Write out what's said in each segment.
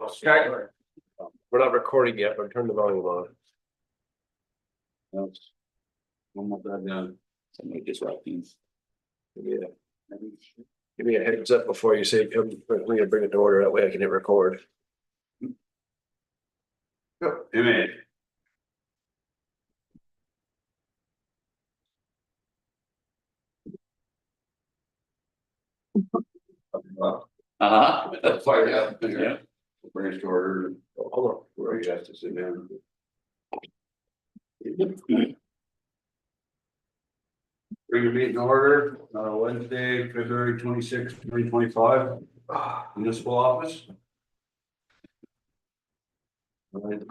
Okay. We're not recording yet, but turn the volume on. One more time down. Somebody disrupting. Yeah. Give me a heads up before you say come, we can bring it to order, that way I can hit record. Amen. That's why, yeah. Bring it to order. Hold on. Where you have to sit down. Bring your meeting to order, Wednesday, February 26th, 2025, municipal office. Pledge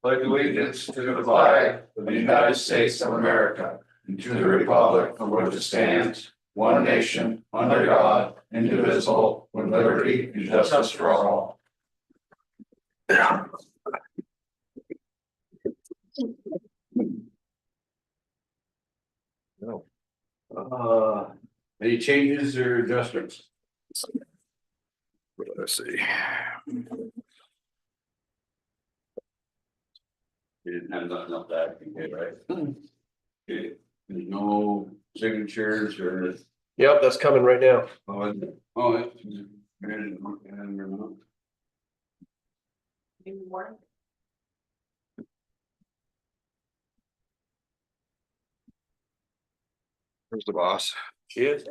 allegiance to the flag of the United States of America and to the republic for which it stands, one nation, under God, indivisible, with liberty and justice for all. No. Any changes or adjustments? Let's see. You didn't have nothing up that, okay, right? Okay, there's no signatures or. Yep, that's coming right now. It's. Where's the boss? She is.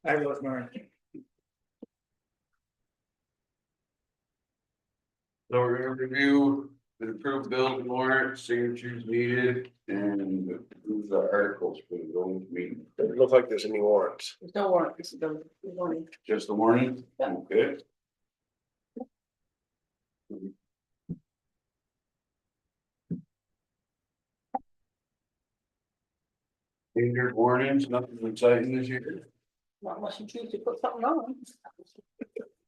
I was Murray. So we're gonna review the approved bills and warrants, signatures needed, and approve the articles for the going meeting. Doesn't look like there's any warrants. There's no warrant, this is the warning. Just the warning? Yeah. Okay. Standard warnings, nothing exciting this year. Not unless you choose to put something on.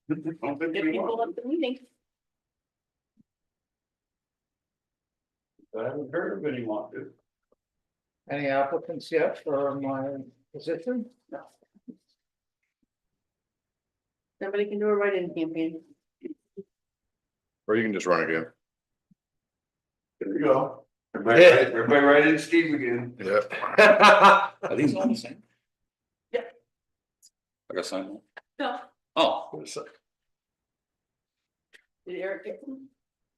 Don't think Get we people want. at the meeting. I haven't heard of any want to. Any applicants yet for my position? No. Somebody can do a write-in campaign. Or you can just run again. There we go. Everybody right in Steve again. Yep. Are these all the same? Yeah. I got signed. No. Oh. Did Eric get them?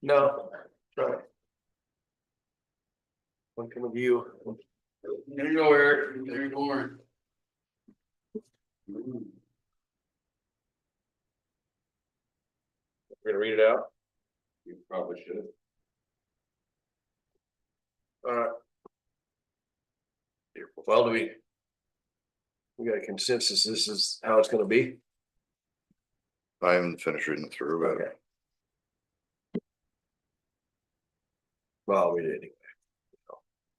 No, right. One can review. There you go, Eric. There you go, Eric. We're gonna read it out. You probably should. Well, we got a consensus, this is how it's gonna be. I haven't finished reading it through, but Okay. Well, we did anyway.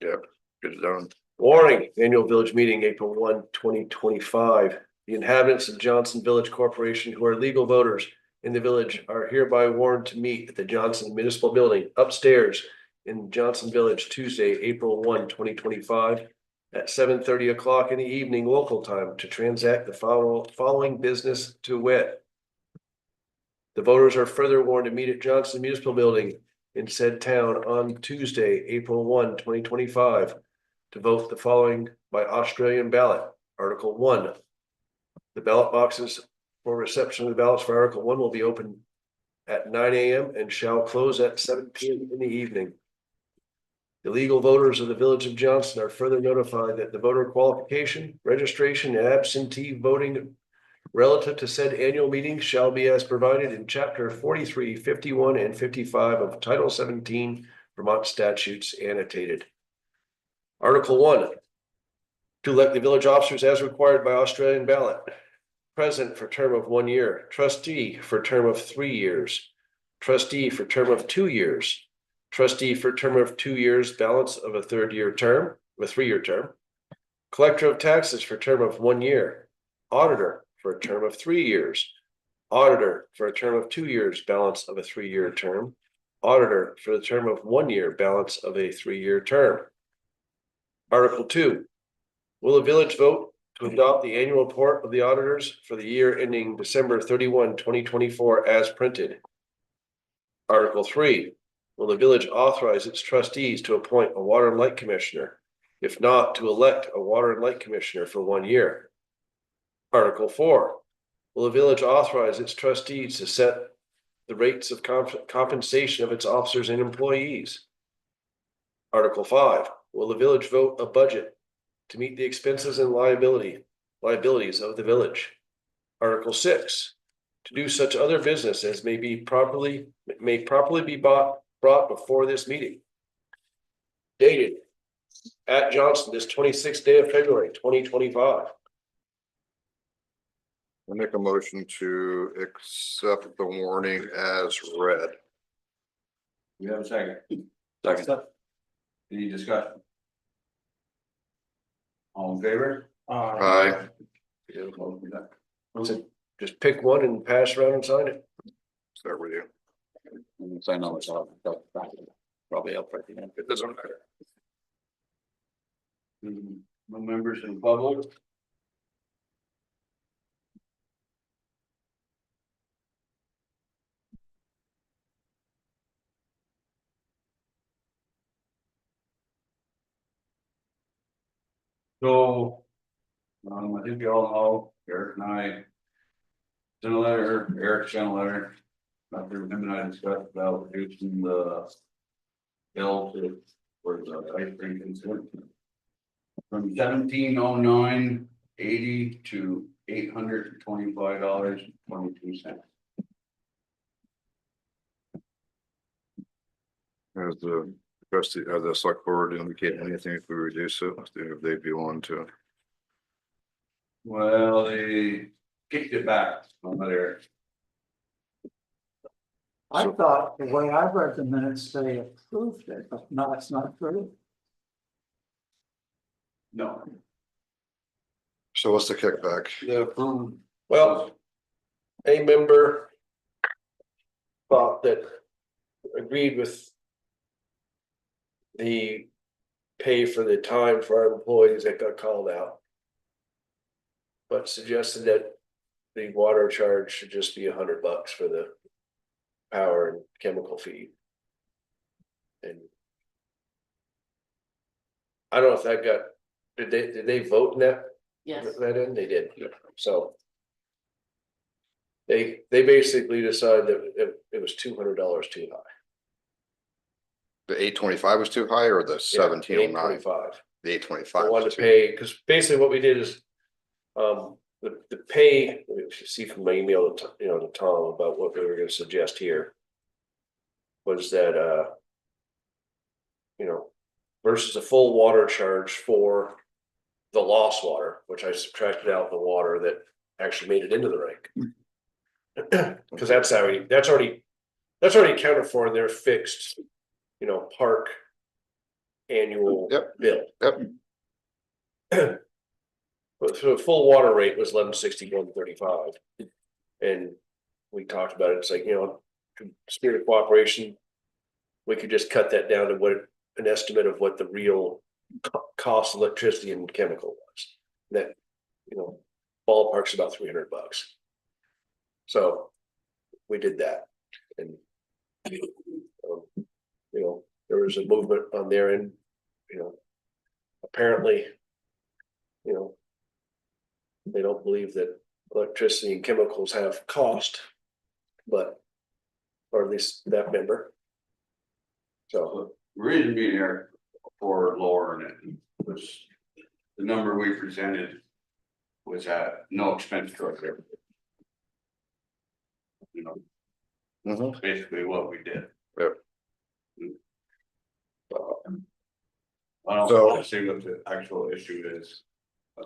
yeah, get it done. Warning, annual village meeting, April 1, 2025. The inhabitants of Johnson Village Corporation who are legal voters in the village are hereby warned to meet at the Johnson Municipal Building upstairs in Johnson Village Tuesday, April 1, 2025 at 7:30 o'clock in the evening local time to transact the following business to wit. The voters are further warned to meet at Johnson Municipal Building in said town on Tuesday, April 1, 2025 to vote the following by Australian ballot. Article 1. The ballot boxes for reception of the ballots for Article 1 will be open at 9 a.m. and shall close at 7 p.m. in the evening. The legal voters of the Village of Johnson are further notified that the voter qualification, registration, and absentee voting relative to said annual meeting shall be as provided in Chapter 43, 51, and 55 of Title 17 Vermont statutes annotated. Article 1. To elect the village officers as required by Australian ballot. President for term of 1 year. Trustee for term of 3 years. Trustee for term of 2 years. Trustee for term of 2 years, balance of a 3-year term, a 3-year term. Collector of taxes for term of 1 year. Auditor for a term of 3 years. Auditor for a term of 2 years, balance of a 3-year term. Auditor for the term of 1 year, balance of a 3-year term. Article 2. Will the village vote to adopt the annual report of the auditors for the year ending December 31, 2024, as printed. Article 3, will the village authorize its trustees to appoint a water and light commissioner? If not, to elect a water and light commissioner for 1 year. Article 4, will the village authorize its trustees to set the rates of compensation of its officers and employees? Article 5, will the village vote a budget to meet the expenses and liabilities of the village? Article 6, to do such other business as may properly be brought before this meeting. Dated at Johnson, this 26th day of February, 2025. I make a motion to accept the warning as read. We have a second. Second. Any discussion? All in favor? Aye. So just pick one and pass around and sign it. Start with you. Sign on myself. Probably up right the end. It doesn't matter. No members in public? So, I think you all know, Eric and I sent a letter, Eric sent a letter, after him and I discussed about reducing the bill to, for the ice cream incident. From $1709.80 to $825.22. As the trustee, the select board indicate anything if we reduce it, if they'd be willing to. Well, they kicked it back on there. I thought the way I read the minutes, they approved it, but no, it's not true. No. So what's the kickback? Well, a member thought that agreed with the pay for the time for our employees that got called out, but suggested that the water charge should just be $100 for the power and chemical fee. And I don't know if that got, did they vote in that? Yes. That in, they did, so. They basically decided that it was $200 too high. The 825 was too high or the 1709? 825. The I 825. wanted was to too- pay, because basically what we did is, the pay, if you see from my email to, to Tom about what we were gonna suggest here. Was that, versus a full water charge for the lost water, which I subtracted out the water that actually made it into the rink. Cause that's already accounted for in their fixed, park annual Yep. bill. Yep. But so the full water rate was $11.6135. And we talked about it, it's like, spirit of cooperation. We could just cut that down to an estimate of what the real cost of electricity and chemical was. That, ballpark's about $300. So we did that. And, there was a movement on their end, apparently, they don't believe that electricity and chemicals have cost, but, or at least that member. So, The reason being here for lowering it was the number we presented was at no expense to our government. Mhm. Basically what we did. Yep. I don't So- want to see what the actual issue is.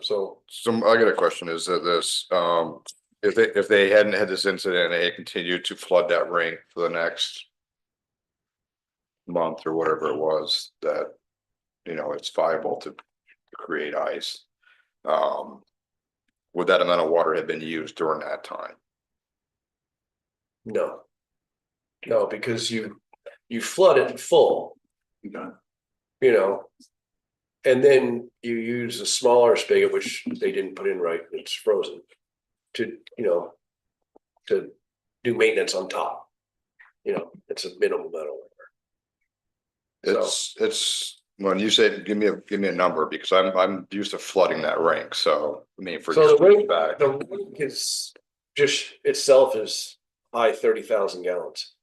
so I got a question, is that this, if they hadn't had this incident and they had continued to flood that rink for the next month or whatever it was, that, it's viable to create ice. Would that amount of water have been used during that time? no. No, because you flood it full, Okay. And then you use a smaller spigot, which they didn't put in right, it's frozen. To, to do maintenance on top. It's a minimal metal. It's, when you say, give me a number, because I'm used to flooding that rink, so, I mean, for. So the rink, back. the rink is just itself is high 30,000 gallons.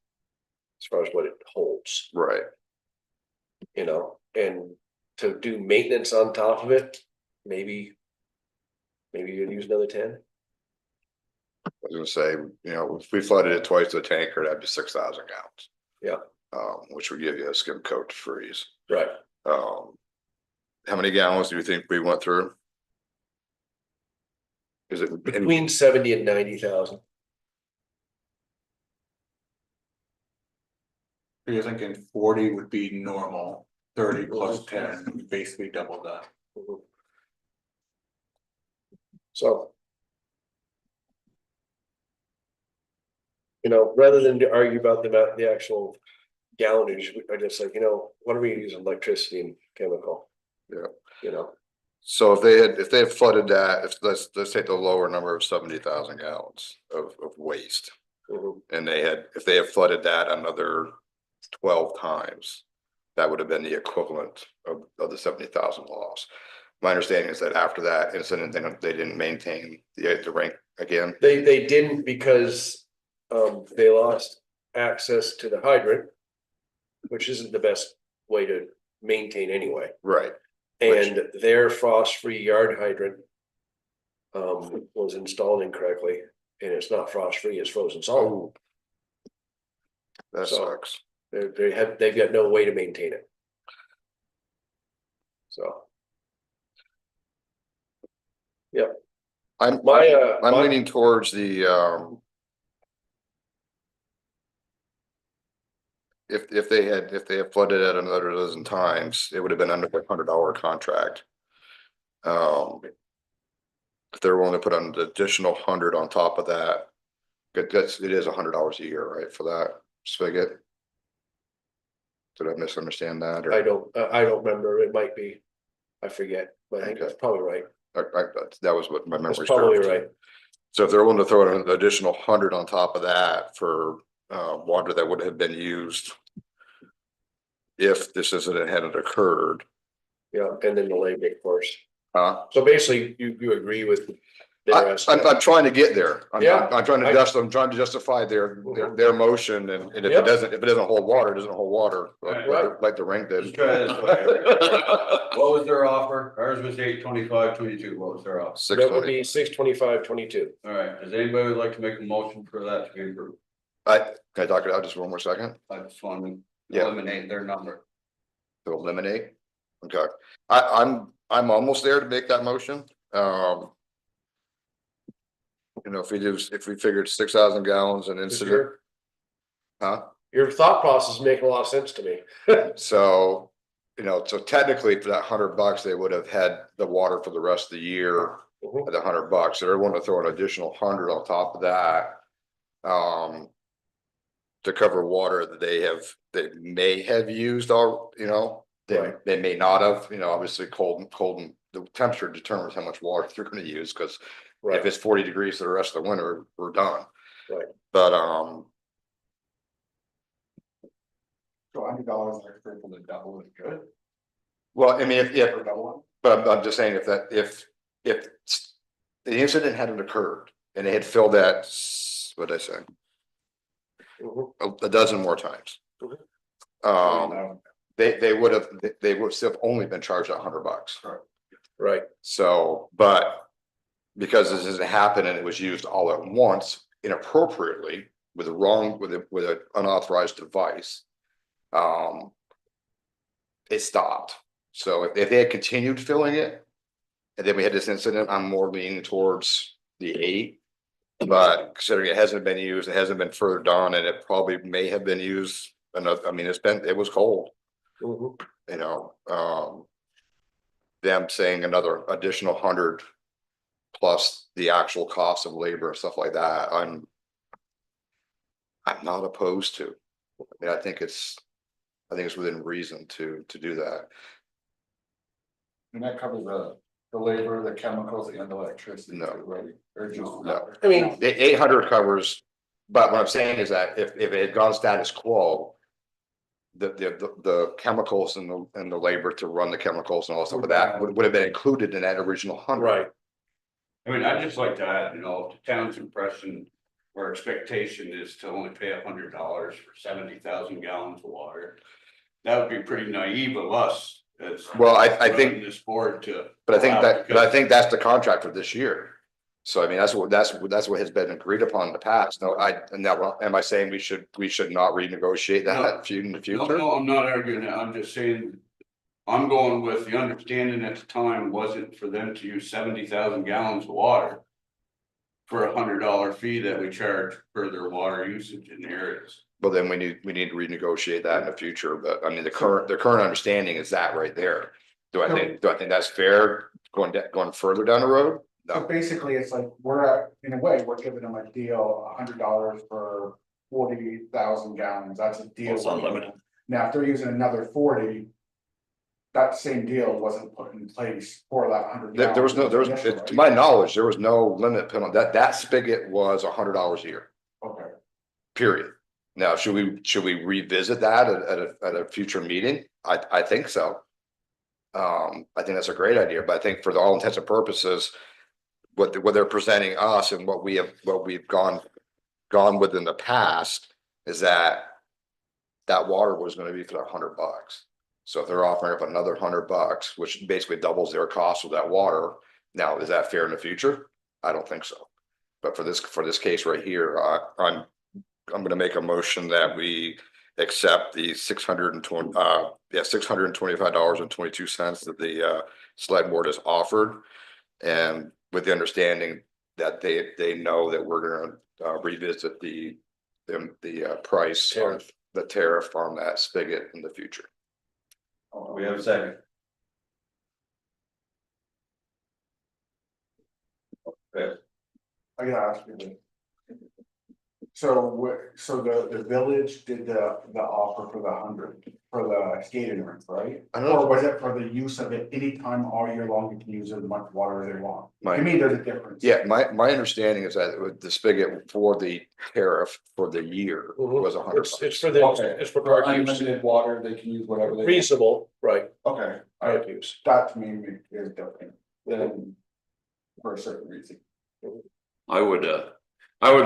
As far as what it holds, Right, and to do maintenance on top of it, maybe you'd use another 10. I was gonna say, if we flooded it twice to the tanker, that'd be 6,000 gallons. Yeah. Which would give you a skim coat to freeze. Right. How many gallons do you think we went through? Is it Between 70 and 90,000. You're thinking 40 would be normal, 30 plus 10, would basically double that. So. Rather than to argue about the actual gallonage, I just like, what are we using electricity and chemical? Yeah. So if they had flooded that, let's take the lower number of 70,000 gallons of waste. And if they had flooded that another 12 times, that would have been the equivalent of the 70,000 loss. My understanding is that after that incident, they didn't maintain the rink again. They didn't because they lost access to the hydrant, which isn't the best way to maintain anyway. Right. And their frost-free yard hydrant was installed incorrectly, and it's not frost-free, it's frozen solid. Oh, that So, sucks. They've got no way to maintain it. So. Yep. I'm leaning towards the if they had flooded it another dozen times, it would have been under the $100 contract. If they're willing to put an additional 100 on top of that, it is $100 a year, right, for that spigot? Did I misunderstand that? Or? I don't remember. It might be. I forget, but I think that's probably right. That was what my memory. That's probably right. So if they're willing to throw an additional 100 on top of that for water that would have been used if this incident hadn't occurred. Yeah, and then the labor, of course. So basically, you agree with their estimate. I'm trying to get there. I'm trying to justify their motion, and if it doesn't hold water, it doesn't hold water. Right. Like the rink did. Let's try this way. What was their offer? Ours was 825.22. What was their offer? That would be 625.22. All right, does anybody would like to make a motion for that to be approved? Can I talk it out just one more second? I just want to Yeah. eliminate their number. To eliminate. Okay. I'm almost there to make that motion. If we figured 6,000 gallons an incident. Your thought process is making a lot of sense to me. So, so technically for that $100, they would have had the water for the rest of the year at the $100. So they're wanting to throw an additional 100 on top of that. To cover water that they may have used all, they may not have, obviously cold and the temperature determines how much water they're going to use, because if it's 40 degrees for the rest of the winter, we're done. Right. But So $100 for the double is good. well, I mean, but I'm just saying if the incident hadn't occurred and they had filled that, what did I say? A dozen more times. They would still only been charged $100. Right. So, but because this hasn't happened and it was used all at once inappropriately with an unauthorized device, it stopped. So if they had continued filling it and then we had this incident, I'm more leaning towards the 8. But considering it hasn't been used, it hasn't been further done, and it probably may have been used. I mean, it was cold. Them saying another additional 100 plus the actual cost of labor and stuff like that, I'm not opposed to. I mean, I think it's within reason to do that. And that covers the labor, the chemicals, and the electricity. No. too, right? Or just. No. I mean, The 800 covers, but what I'm saying is that if it had gone status quo. The chemicals and the labor to run the chemicals and all stuff like that would have been included in that original 100. right, I mean, I'd just like to add, you know, if the town's impression or expectation is to only pay $100 for 70,000 gallons of water. That would be pretty naive of us as. Well, I think- running this board to. But I think allow, that, but I because- think that's the contract for this year. So I mean, that's what has been agreed upon in the past. No, am I saying we should not renegotiate that in the No, future? no, I'm not arguing that, I'm just saying. I'm going with the understanding at the time wasn't for them to use 70,000 gallons of water. For $100 fee that we charge for their water usage in the areas. Well, then we need to renegotiate that in the future, but I mean, the current understanding is that right there. Do I think that's fair going further down the road? So No, basically, it's like, we're, in a way, we're giving them a deal, $100 for 40,000 gallons, that's a deal. It's unlimited. Now, if they're using another 40. That same deal wasn't put in place for that 100. there was gallons to my knowledge, there was no limit penalty. That spigot was $100 a year, Okay, period. Now, should we revisit that at a future meeting? I think so. I think that's a great idea, but I think for all intents and purposes, what they're presenting us and what we've gone with in the past is that water was going to be for $100. So if they're offering up another $100, which basically doubles their cost of that water, now is that fair in the future? I don't think so. But for this case right here, I'm going to make a motion that we accept the $625.22 that the select board has offered, and with the understanding that they know that we're going to revisit the price of the tariff on that spigot in the future. We have a second. I gotta ask you this. So the village did the offer for the 100, for the skating rink, right? I don't know. Or was it for the use of it anytime all year long, you can use as much water as they want? My- I mean, there's a difference. Yeah, my understanding is that with the spigot for the tariff for the year was $100. it's for the, Okay. it's for For park use, unlimited water, they can use whatever they. reasonable, right, Okay, park use. that to me is different than for a certain reason. I would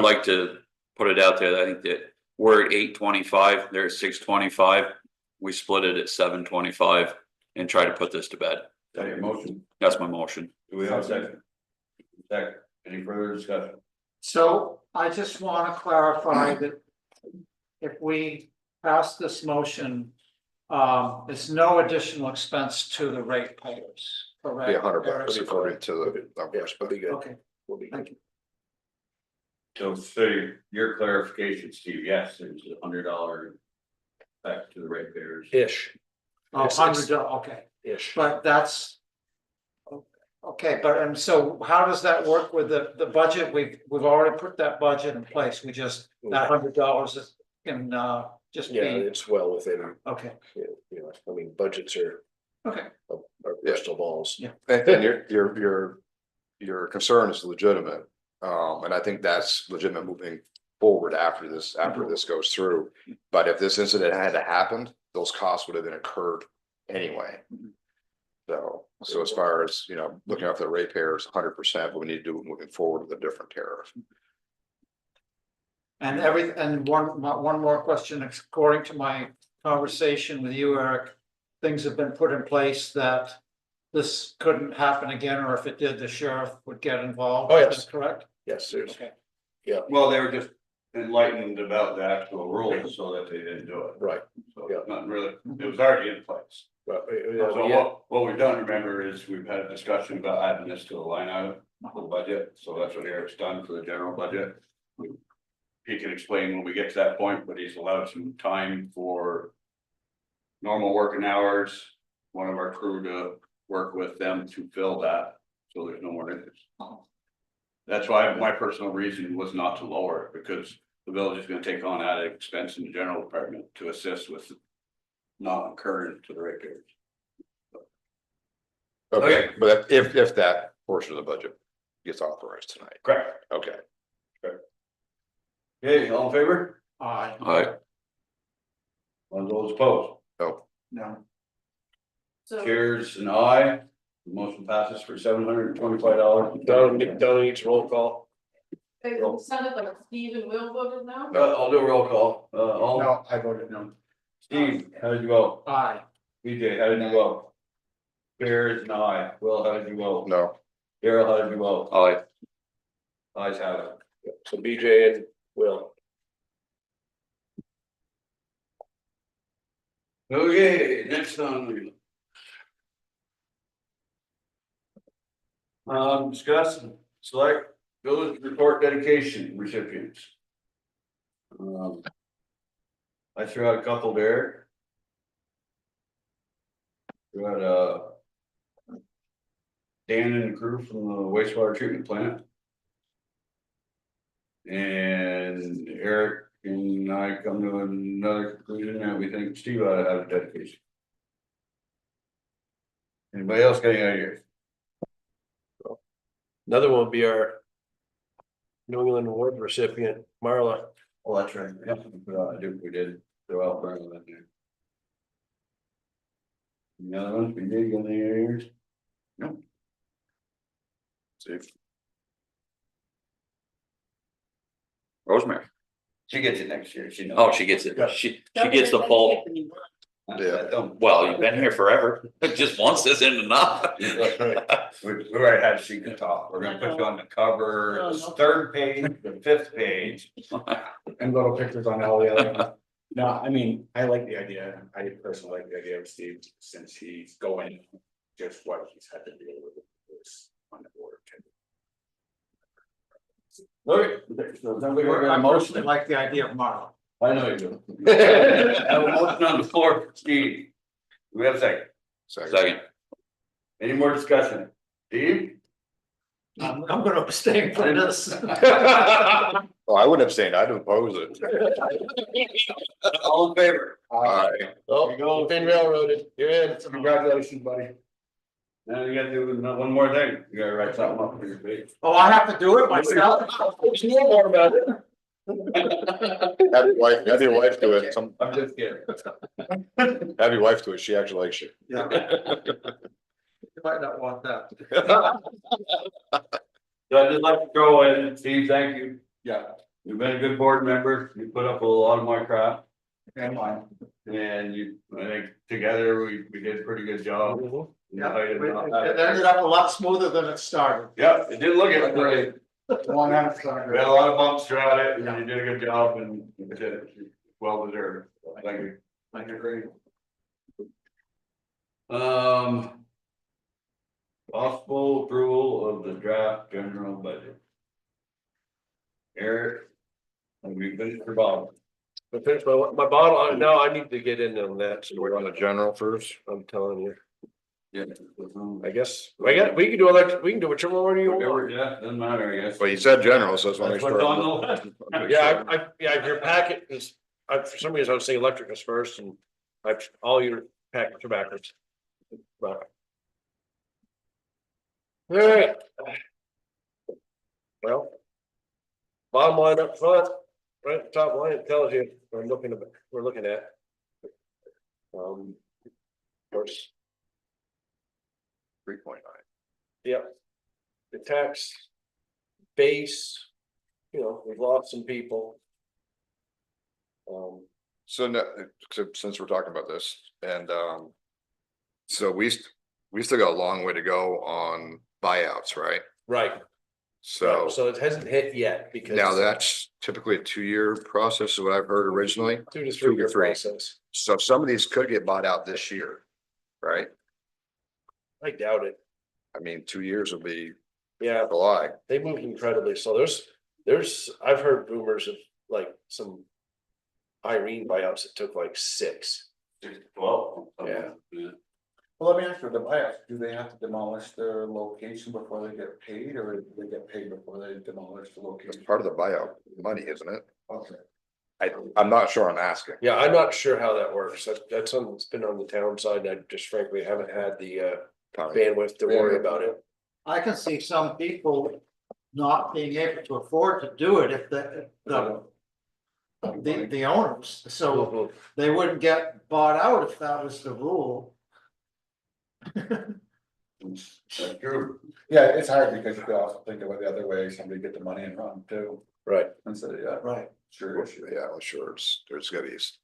like to put it out there that I think that we're at 825, they're at 625. We split it at 725 and try to put this to bed. Is that your motion? That's my motion. Do we have a second? Second, any further discussion? So I just want to clarify that if we pass this motion, it's no additional expense to the ratepayers, correct? Be $100 according to the Yeah, numbers. that'd be good. Okay, Will be thank good. you. So your clarification, Steve, yes, there's $100 back to the ratepayers. Ish, Oh, It's- $100, okay, ish. but that's. Okay, but and so how does that work with the budget? We've already put that budget in place. We just, that $100 can just Yeah, be, it's well within, okay, you know, I mean, budgets are okay, crystal balls. Yeah. And your concern is legitimate. And I think that's legitimate moving forward after this goes through. But if this incident had happened, those costs would have been incurred anyway. So as far as, you know, looking after the ratepayers 100%, but we need to do it moving forward with a different tariff. and one more question, according to my conversation with you, Eric. Things have been put in place that this couldn't happen again, or if it did, the sheriff would get involved. Oh, Is yes. that correct? Yes, there's, Okay, Well, they were just enlightened about the actual rules so that they didn't do it. right, So Yeah. nothing really, it was already in place. but, So yeah, what we've done, remember, is we've had a discussion about adding this to the line item for the budget, so that's what Eric's done for the general budget. He can explain when we get to that point, but he's allowed some time for normal working hours, one of our crew to work with them to fill that, so there's no more interest. That's why my personal reason was not to lower it, because the village is gonna take on added expense in the general department to assist with not incurring to the ratepayers. Okay, but if that portion of the budget gets authorized tonight, Correct. okay. Okay, all in favor? Aye. Aye. All those opposed? Oh, No. So, Chairs and aye. The motion passes for $725. Down each roll call. it sounded like Steve and Will voted now? I'll do a roll call. All, No, I voted no. Steve, how did you vote? Aye. BJ, how did you vote? Chairs and aye. Will, how did you vote? no, Darrell, how did you vote? Aye. Ayes have it. So BJ and Will. Okay, next on. Discuss and select village report dedication recipients. I threw out a couple there. We had Dan and the crew from the wastewater treatment plant. And Eric and I come to another conclusion that we think Steve ought to have a dedication. Anybody else got any ideas? Another one would be our New England Award recipient, Marla. Oh, that's right. Yeah, we did throw out Berlin in there. Any other ones we did got any ideas? see, Rosemary. She gets it next year, she knows. Oh, she gets it. She gets the full. yeah. Well, you've been here forever. Just once isn't enough. We already had she can talk, we're gonna put you on the cover, the third page, the fifth page. And little pictures on all the other ones. No, I mean, I like the idea. I personally like the idea of Steve, since he's going just what he's had to deal with this on the board. Okay. So then we got I a mostly motion. like the idea of Marla. I know you do. Have a motion on the floor, Steve. Do we have a second? Second. Any more discussion? Steve? I'm gonna abstain from this. Oh, I wouldn't abstain, I'd oppose it. All in favor? Aye. Oh, you've been railroaded. You're in. Congratulations, buddy. Now you gotta do one more thing. You gotta write something up for your page. Oh, I have to do it myself? More about it. Have your wife do it, I'm just kidding. have your wife do it, she actually likes you. Yeah. You might not want that. So I'd just like to throw in, Steve, thank you. Yeah, You've been a good board member. You put up with a lot of my crap. and mine. And I think together we did a pretty good job. Yeah, I did not have it ended up a lot smoother than it started. Yeah, it didn't look it great. One half side. We had a lot of bumps throughout it, and you did a good job, and you did it well deserved. Thank you. I agree. Possible approval of the draft general budget. Eric, have we finished for Bob? I finished my bottle. Now I need to get in on that. So We're on the general first. I'm telling you. Yeah. I guess we can do electric. We can do whichever one you Whatever, want. yeah, doesn't matter, I guess. Well, you said general, so that's why I That's what's on the started. list. Yeah, your packet is. For some reason I was saying electric is first, and all your packets are backwards. But. All right. Well. Bottom line up front, right at the top line, it tells you we're looking at. Of course, 3.9. yep. The tax base, we've lost some people. So no, since we're talking about this, and so we still got a long way to go on buyouts, right? Right. So So it hasn't hit yet because. now that's typically a 2-year process, is what I've heard originally. 2 to 3 year 3. process. So some of these could get bought out this year, right? I doubt it. I mean, 2 years will be Yeah, July. they moved incredibly. So I've heard rumors of like some Irene buyouts that took like 6. 12. Yeah. Well, let me ask you, the buyouts, do they have to demolish their location before they get paid, or do they get paid before they demolish the It's location? part of the buyout money, isn't it? Okay. I'm not sure, I'm asking. Yeah, I'm not sure how that works. It's been on the town side. I just frankly haven't had the bandwidth to worry about it. I can see some people not being able to afford to do it if the owners, so Mhm. they wouldn't get bought out if that was the rule. That's true. Yeah, it's hard because you could also think of it the other way, somebody get the money and run too, Right, and so, yeah, Right. sure issue. Yeah, I'm sure there's gotta be. It's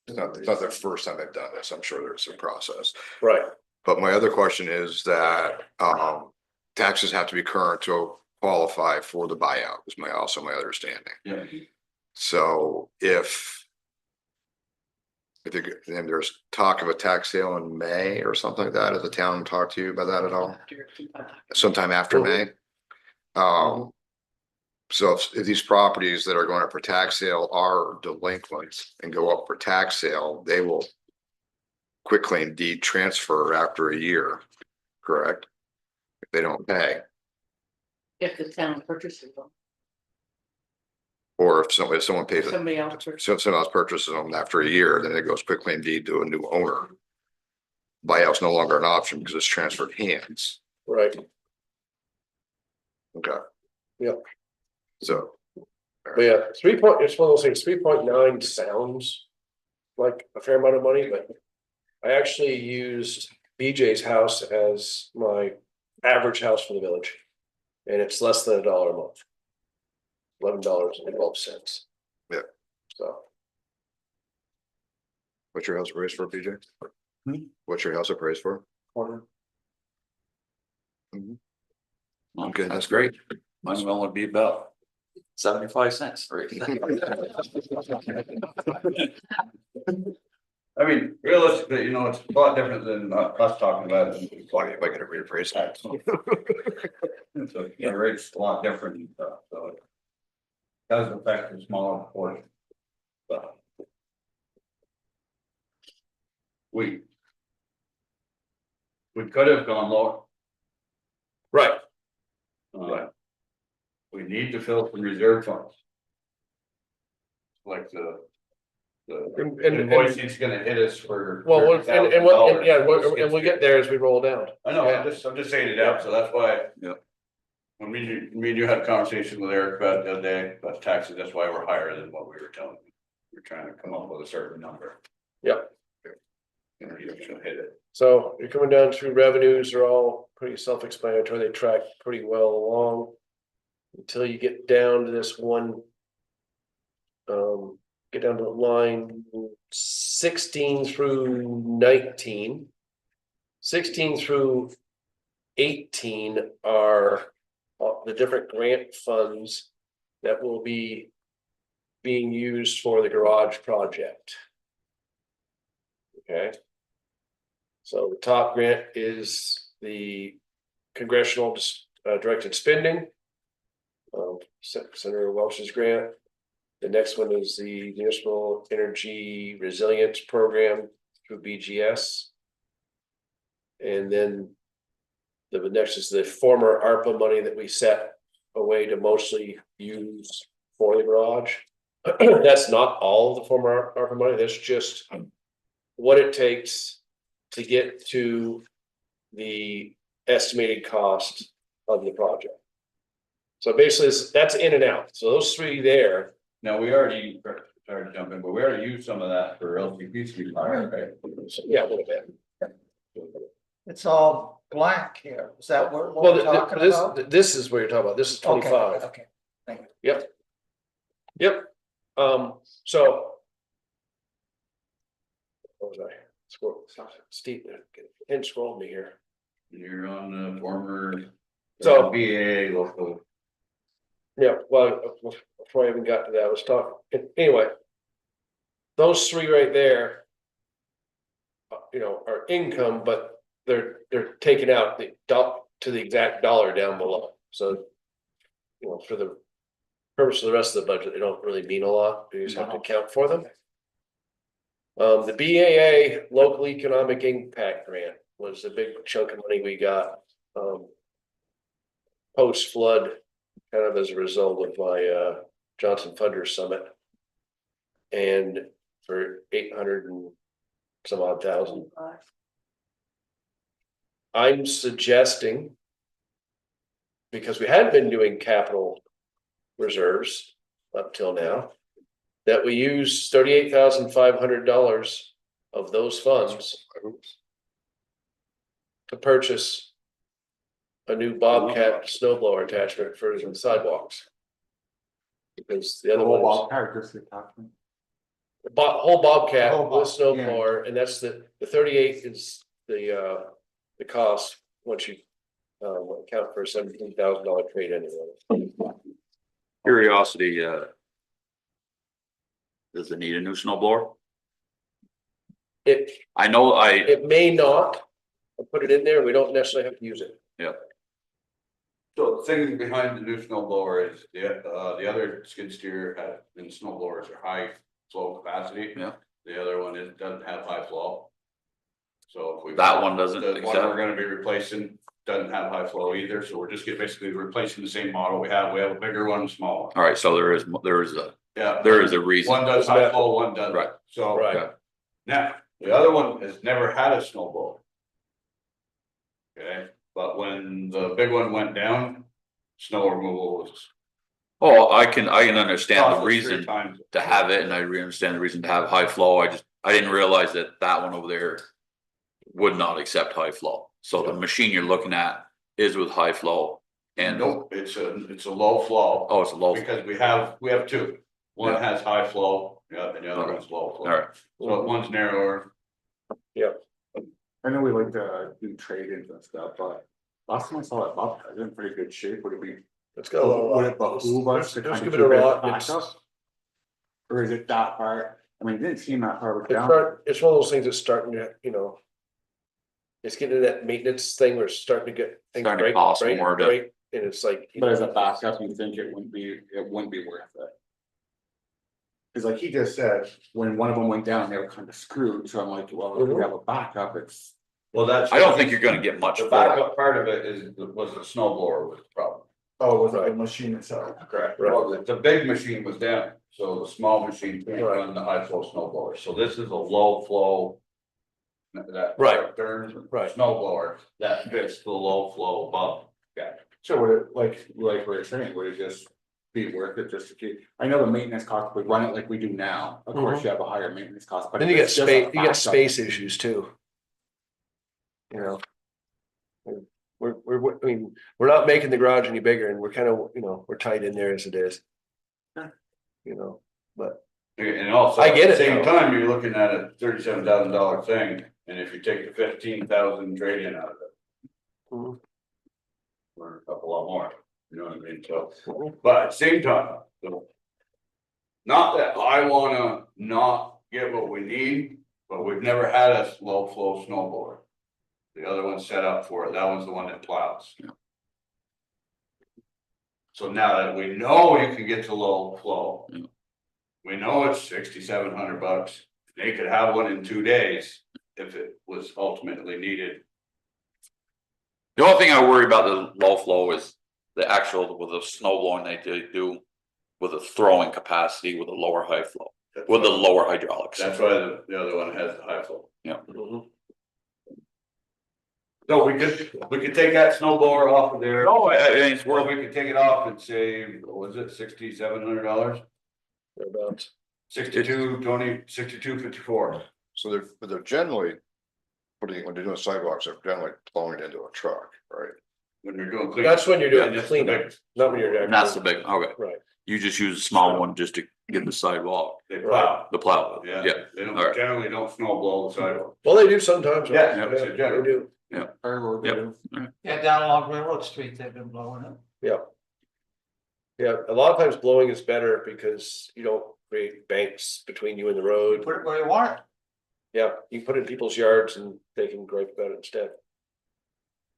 not the first time they've done this. I'm sure there's a process. right. But my other question is that, taxes have to be current to qualify for the buyout, is also my understanding. Yeah. So if then there's talk of a tax sale in May or something like that, has the town talked to you about that at all? Sometime after May? So if these properties that are going up for tax sale are delinquent and go up for tax sale, they will quit claim deed transfer after a year, correct? If they don't pay, If the town purchases them, or if someone pays it. somebody else purchases. So if someone else purchases them after a year, then it goes quick claim deed to a new owner. Buyout's no longer an option because it's transferred hands. Right, Okay. Yep. So, but yeah, it's one of those things, 3.9 sounds like a fair amount of money, but I actually used BJ's house as my average house for the village. And it's less than $1 a month. $11.12. Yeah. So, what's your house appraised for, BJ? Hmm? What's your house appraised for? Okay, that's great. Might as well be about 75 cents. Right? I mean, realistically, you know, it's a lot different than us talking about it. Why am I gonna reappraise that? So, yeah, rate's a lot different and stuff, so. It does affect the smaller portion. But. We could have gone lower. right, We need to fill some reserve funds. Like the and invoice is gonna hit us for. well, $30,000. and we'll get there as we roll down. I know, Yeah. I'm just saying it out, so that's why. Yeah. When me and you had a conversation with Eric about the other day, about taxes, that's why we're higher than what we were telling you. We're trying to come up with a certain number. Yep. And you should hit it. So you're coming down through revenues are all pretty self-explanatory. They track pretty well along. Until you get down to this one. Get down to line 16 through 19. 16 through 18 are the different grant funds that will be being used for the garage project. Okay. So the top grant is the congressional directed spending. Senator Welch's grant. The next one is the Municipal Energy Resilience Program through BGS. And then the next is the former ARPA money that we set away to mostly use for the garage. That's not all the former ARPA money, that's just what it takes to get to the estimated cost of the project. So basically, that's in and out. So those three there. Now, we already, sorry to jump in, but we already used some of that for LCPC, right? Yeah, a little bit. It's all blank here. Is that what Well, we're talking about? this is what you're talking about. This is Okay, 25. okay. Thank you. Yep. Yep. So. What was I? Scroll, Steve, and scroll me here. You're on the former. So- BA local. Yeah, well, before I even got to that, I was talking, anyway. Those three right there. Are income, but they're taking out to the exact dollar down below, so. For the purpose of the rest of the budget, they don't really mean a lot, you just have to account for them. The BAA Local Economic Impact Grant was a big chunk of money we got. Post flood, kind of as a result of my Johnson Funders Summit. And for 800 and some odd thousand. I'm suggesting. Because we had been doing capital reserves up till now. That we use $38,500 of those funds to purchase. A new Bobcat snow blower attachment for the sidewalks. Because the other one is. Whole Bobcat Whole with snow yeah. blower, and that's the 38 is the cost, once you. Account for a $17,000 trade anyway. Curiosity, does it need a new snow blower? It I know it may not. I put it in there, we don't necessarily have to use it. yeah, So the thing behind the new snow blower is the other skid steer and snow blowers are high flow capacity. Yeah. The other one doesn't have high flow. So if we. That one doesn't The one accept- we're gonna be replacing doesn't have high flow either, so we're just basically replacing the same model we have a bigger one, small one. all right, so there is Yeah. a reason. One does high flow, one doesn't. Right. So. Right. Now, the other one has never had a snow blower. Okay, but when the big one went down, snow removal was. Oh, I can understand cost the us 3 reason times. to have it, and I understand the reason to have high flow. I didn't realize that one over there would not accept high flow. So the machine you're looking at is with high flow, and Nope, it's a low flow. oh, it's a low. Because we have two. One Yeah. has high flow, and the other Okay. one's low flow. All right, So one's narrower. I know we like to do trade-ins and stuff, but last time I saw that Bobcat, it's in pretty good shape, would it be? It's got a lot. Would it behoove us to Let's kind of give it a keep lot. backup? Or is it that far? I mean, it didn't seem that far It's down. it's one of those things that's starting to, it's getting to that maintenance thing where it's starting to get things Starting to break, cost break, more to- break, and it's like. But as a backup, you think it wouldn't be worth it? Cause like he just said, when one of them went down, they were kind of screwed, so I'm like, well, if we have a backup, it's. Well, that's. I don't think you're gonna get much The for it. backup part of it was the snow blower was the problem. Oh, was it the machine itself? Correct. Right. Well, the big machine was down, so the small machine couldn't Right. run the high flow snow blower, so this is a low flow. That. Right. Turns. Right. Snow blower that fits the low flow above. So would it, like we were saying, would it just be worth it just to keep, I know the maintenance cost, we run it like we do now, of course you have a higher maintenance cost, but. Then if you get it's just a space, you get backup- space issues too. I mean, we're not making the garage any bigger and we're kind of, we're tight in there as it is. Yeah. But And also, I get at the it, same though. time, you're looking at a $37,000 thing, and if you take the 15,000 trade-in out of it. Mhm. We're up a lot more, you know what I mean, so, but at the same time, so. Not that I wanna not get what we need, but we've never had a low flow snow blower. The other one's set up for it, that one's the one that plows. Yeah. So now that we know you can get to low flow. Yeah. We know it's $6,700, they could have one in 2 days if it was ultimately needed. The only thing I worry about the low flow is the actual, with the snow blowing they do with a throwing capacity with a lower high flow, with the lower hydraulics. That's why the other one has the high flow. Mhm. So we could take that snow blower off of there. No, it's Well, worth, we could take it off and save, what was it, $6,700? Thereabouts. 62.54. So they're generally when they're doing sidewalks, they're generally plowing into a truck, right? When you're doing clean. That's when you're doing Yeah, that's cleanup, the big- not when you're. and that's the big, okay, Right. you just use a small one just to get the sidewalk, They plow, the plow, yeah, yeah. they don't, Alright. generally don't snow blow the sidewalk. Well, they do sometimes. right? Yeah, it's a They general. do, Yeah, down along Railroad Street, they've been blowing it. yeah. Yeah, a lot of times blowing is better because you don't create banks between you and the road. Put it where you want it. Yeah, you put it in people's yards and they can gripe about it instead.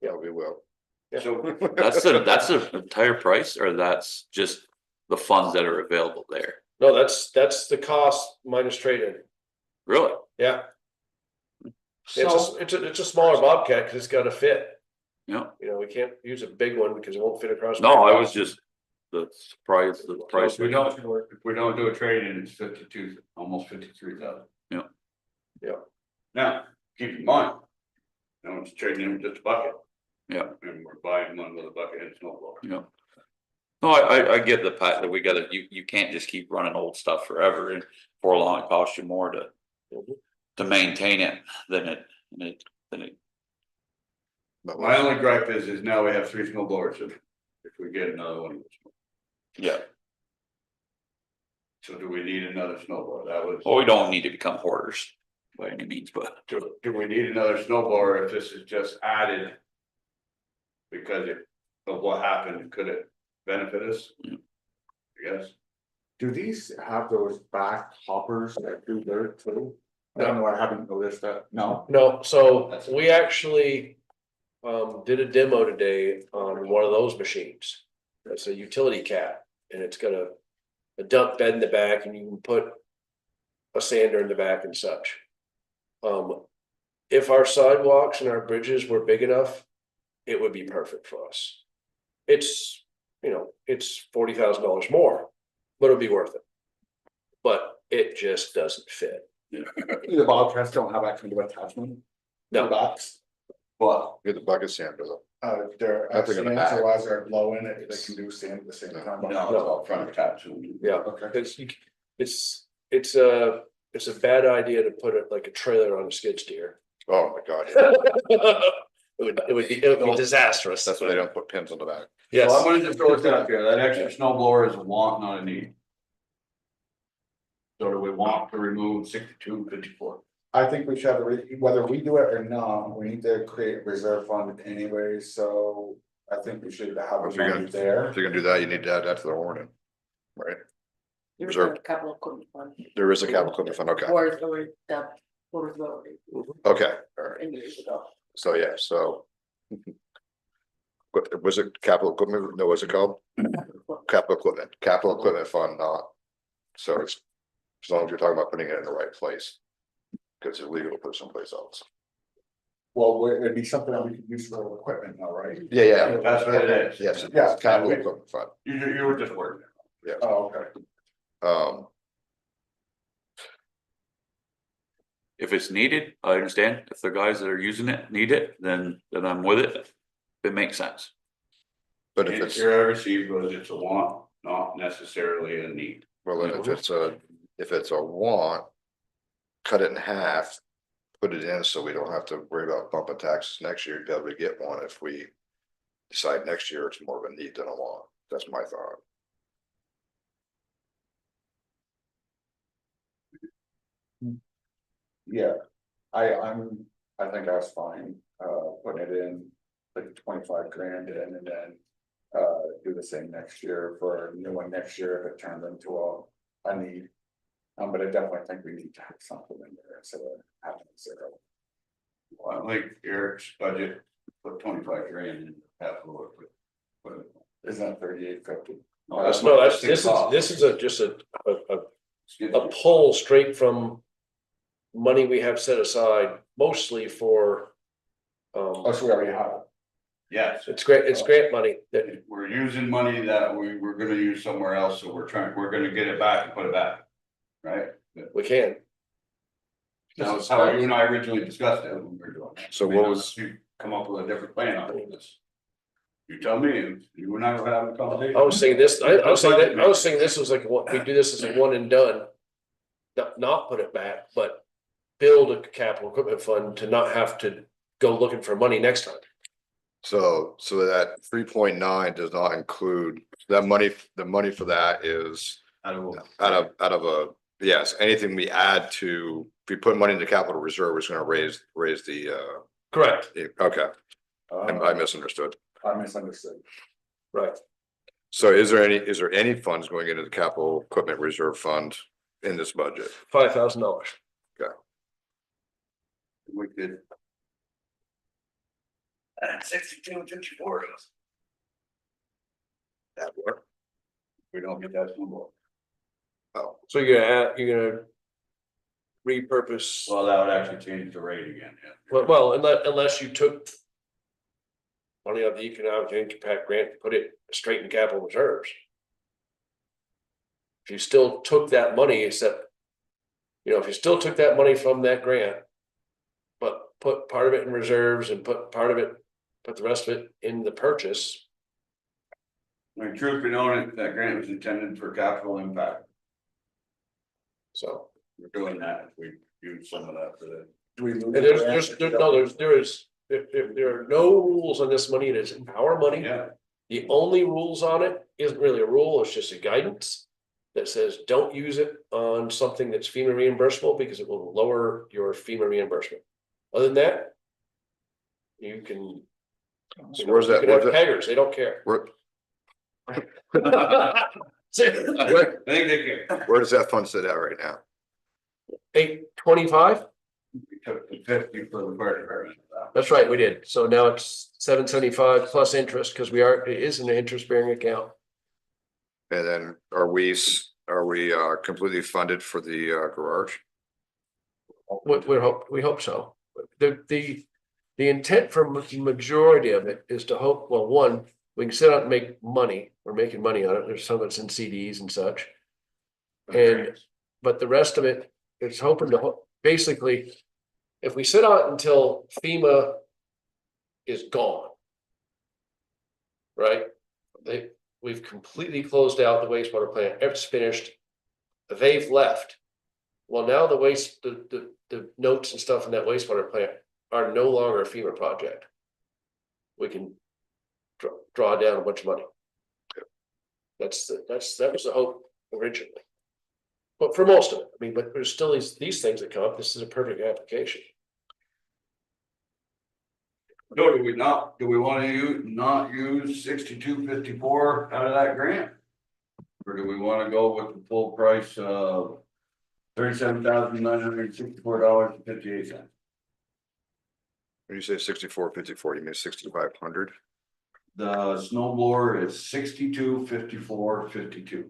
Yeah, we will. Yeah. So, That's the entire price, or that's just the funds that are available there? No, that's the cost minus trade-in. Really? Yeah, So, it's a smaller Bobcat because it's got to fit. Yeah, We can't use a big one because it won't fit across. no, I was just, the price. if we don't do a trade-in, it's 52, almost 53,000. Yeah. Yeah. Now, keep in mind. And it's trading in just a bucket. Yeah. And we're buying one with a bucket and snow blower. Yeah. No, I get the fact that we gotta, you can't just keep running old stuff forever, and for long it costs you more to maintain it than it. But My only gripe is now we have 3 snow blowers, if we get another one. Yeah, So do we need another snow blower? That was. well, we don't need to become hoarders by any means, but Do we need another snow blower if this is just added? Because of what happened, could it benefit us? I guess. Do these have those back hoppers that do dirt too? I don't know, I haven't noticed that, no, No, so we actually did a demo today on one of those machines. It's a utility cat, and it's got a dump bed in the back, and you can put a sander in the back and such. If our sidewalks and our bridges were big enough, it would be perfect for us. It's, you know, it's $40,000 more, but it'll be worth it. But it just doesn't fit. the Bobcats don't have that kind of attachment. No. The backs, But get the bucket sander though. they're I think in the back. so as they're blowing it, they can do sand at the same time. no, it's all front attached. Yeah, Okay. it's a bad idea to put it like a trailer on a skid steer. Oh my god, yeah. It would be disastrous. That's why they don't put pins on the back. Yes. So I'm gonna just throw this out here, that extra snow blower is a want, not a need. So do we want to remove 6254? I think we should have, whether we do it or not, we need to create a reserve fund anyway, so I think we should have If you're a gonna- money there. If you're gonna do that, you need to add that to the warning. Right, There's Reserve. a couple of quick ones. there is a capital equipment fund, okay, Or the, what was okay, all right, it, years ago. so yeah, so. What was it, capital equipment, no, what's it called? Capital equipment fund, not, so it's, as long as you're talking about putting it in the right place. Cause it's illegal to put it someplace else. Well, it'd be something that we could use for equipment now, right? Yeah, That's what it is. yes, Yeah. it's capital equipment fund, You were just working. Oh, okay. if it's needed, I understand. If the guys that are using it need it, then I'm with it. It makes sense. but if If it's, you're received, but it's a want, not necessarily a need. well, then if it's a want. Cut it in half, put it in so we don't have to worry about bumping taxes next year, to be able to get one if we. Decide next year it's more of a need than a want, that's my thought. Yeah, I think that's fine, putting it in like 25 grand in and then. Do the same next year for a new one next year if it turns into a need. But I definitely think we need to have something in there instead of having zero. Well, I like Eric's budget, put 25 grand in capital. Isn't that 3850? This is just a pull straight from. Money we have set aside mostly for. Oh, so we already have it. Yes, It's grant money that, we're using money that we were gonna use somewhere else, so we're gonna get it back and put it back. Right? we can. That's how you and I originally discussed it when we were doing it. So I mean, what was- You come up with a different plan on this. You tell me, and you and I were having a conversation. I was saying this, I was saying this was like, what, we do this as a one and done. Not put it back, but build a capital equipment fund to not have to go looking for money next time. So that 3.9 does not include, that money, the money for that is. Out of a, yes, anything we add to, if we put money in the capital reserve, it's gonna raise the, Correct. okay, I misunderstood. I misunderstood. Right. So is there any funds going into the capital equipment reserve fund in this budget? $5,000. We could. 6254. That work? We don't get that snowball. Oh, So you're gonna repurpose, Well, that would actually change the rate again, yeah. well, unless you took. Money out of the economic impact grant, and put it straight in capital reserves. If you still took that money, except. If you still took that money from that grant. But put part of it in reserves and put the rest of it in the purchase. I mean, truth be known, that grant was intended for capital impact. So, We're doing that. We use some of that for the. Do we lose and the there's grant just, if we there, don't- no, if there are no rules on this money, it is our money. Yeah, The only rules on it isn't really a rule, it's just a guidance. That says, don't use it on something that's FEMA reimbursable because it will lower your FEMA reimbursement. Other than that. You can. So where's you that- can have where's that- peggers, they don't care. Where, I think they can. where does that fund sit at right now? 825, We took the 50 for the fire department. that's right, we did, so now it's 775 plus interest, because it is an interest bearing account. And then are we completely funded for the garage? We hope so. The intent for majority of it is to hope, well, one, we can sit out and make money, we're making money on it, there's some of it's in CDs and such. But the rest of it, it's hoping to, basically, if we sit out until FEMA is gone. Right? We've completely closed out the wastewater plant, it's finished. They've left. Well, now the notes and stuff in that wastewater plant are no longer a FEMA project. We can draw down a bunch of money. That was the hope originally. But for most of it, I mean, but there's still these things that come up, this is a perfect application. No, do we want to not use 6254 out of that grant? Or do we want to go with the full price of $37,964.58? When you say 6454, you mean 6,500? The snow blower is 6254.52.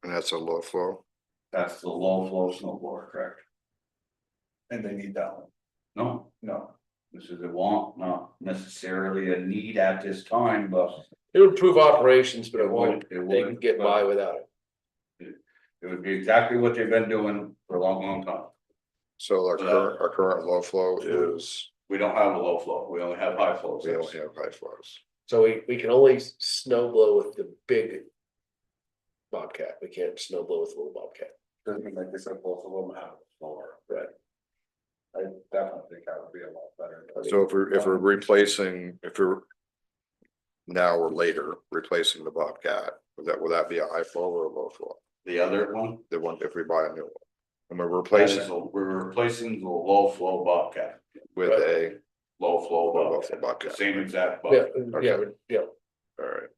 And that's a low flow? That's the low flow snow blower, correct? And they need that one. No, No, this is a want, not necessarily a need at this time, but It would improve operations, but it won't, It would, they can get by without it. it would be exactly what they've been doing for a long, long time. So our current low flow is, We don't have a low flow, we only have high flows. we only have high flows. So we can only snow blow with the big Bobcat, we can't snow blow with the little Bobcat. doesn't mean like they said, both of them have a floor. Right. I definitely think that would be a lot better. So if we're replacing, if we're now or later replacing the Bobcat, will that be a high flow or a low flow? The other one, The one, if we buy a new one, and we're that is, replacing we're replacing the low flow Bobcat, with a, low flow Low flow Bobcat, Bobcat. the same exact Yeah, Bobcat. yeah. all right,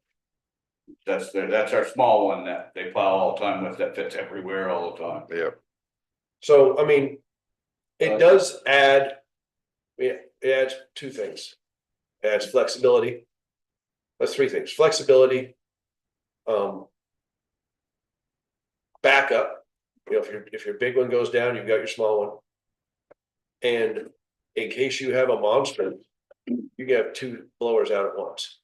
That's our small one that they plow all the time with, that fits everywhere all the time. yeah, So, I mean, it does add, it adds two things. It adds flexibility. That's three things, flexibility. Backup, you know, if your big one goes down, you've got your small one. And in case you have a monster, you can have two blowers out at once.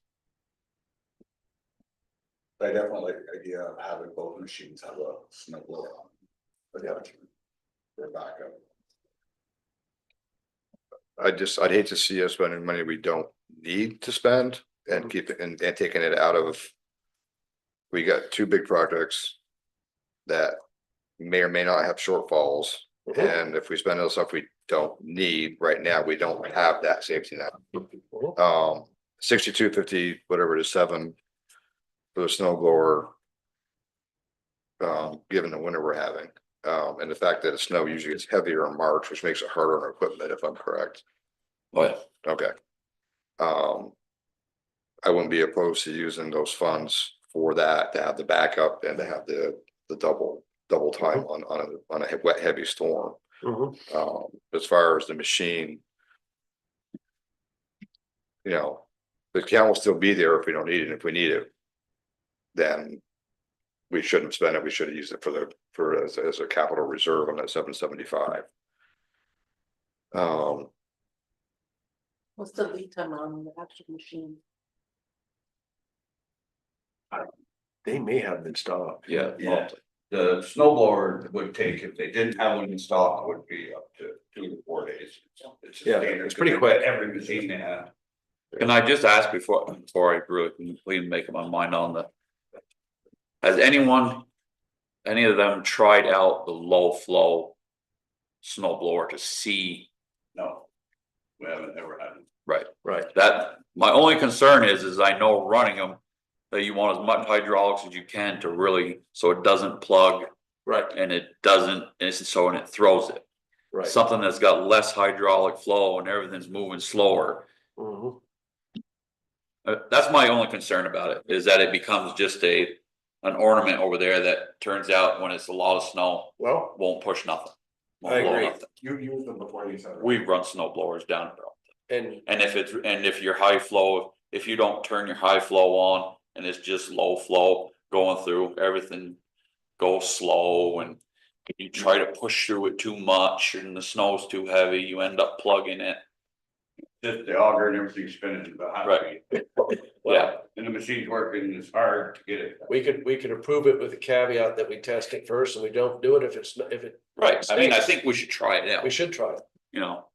I definitely like the idea of having both machines have a snow blower on. But yeah, for backup. I'd hate to see us spending money we don't need to spend and keep it and taking it out of. We got two big projects that may or may not have shortfalls, and if we spend on stuff we don't need right now, we don't have that safety net. 6250, whatever it is, 7 for the snow blower. Given the winter we're having, and the fact that the snow usually gets heavier in March, which makes it harder on our equipment, if I'm correct. But Okay. I wouldn't be opposed to using those funds for that, to have the backup and to have the double time on a wet, heavy storm. As far as the machine. You know, the account will still be there if we don't need it. If we need it, then we shouldn't spend it. We should have used it as a capital reserve on that 775. What's the lead time on the actual machine? They may have been stopped. yeah, Yeah. The snow blower would take, if they didn't have one in stock, would be up to 2 to 4 days. It's a Yeah, standard, it's pretty quick. Every machine they have. Can I just ask before I really completely make up my mind on the. Has any of them tried out the low flow snow blower to see? No. We haven't ever had it. Right. That, my only concern is I know running them, that you want as much hydraulics as you can to really, so it doesn't plug Right, and it doesn't, and it throws it. right. Something that's got less hydraulic flow and everything's moving slower. Mhm. That's my only concern about it, is that it becomes just an ornament over there that turns out when it's a lot of snow, Well, won't push nothing. Won't I blow agree. nothing. You used them before you said. We run snow blowers down there. and And if your high flow, if you don't turn your high flow on and it's just low flow going through, everything goes slow, and you try to push through it too much and the snow's too heavy, you end up plugging it. Just the auger and everything spinning about half Right. speed. Yeah, And the machine's working, it's hard to get it. we could approve it with the caveat that we test it first and we don't do it if it, right. I mean, I think we should try it we out, should try it. you know.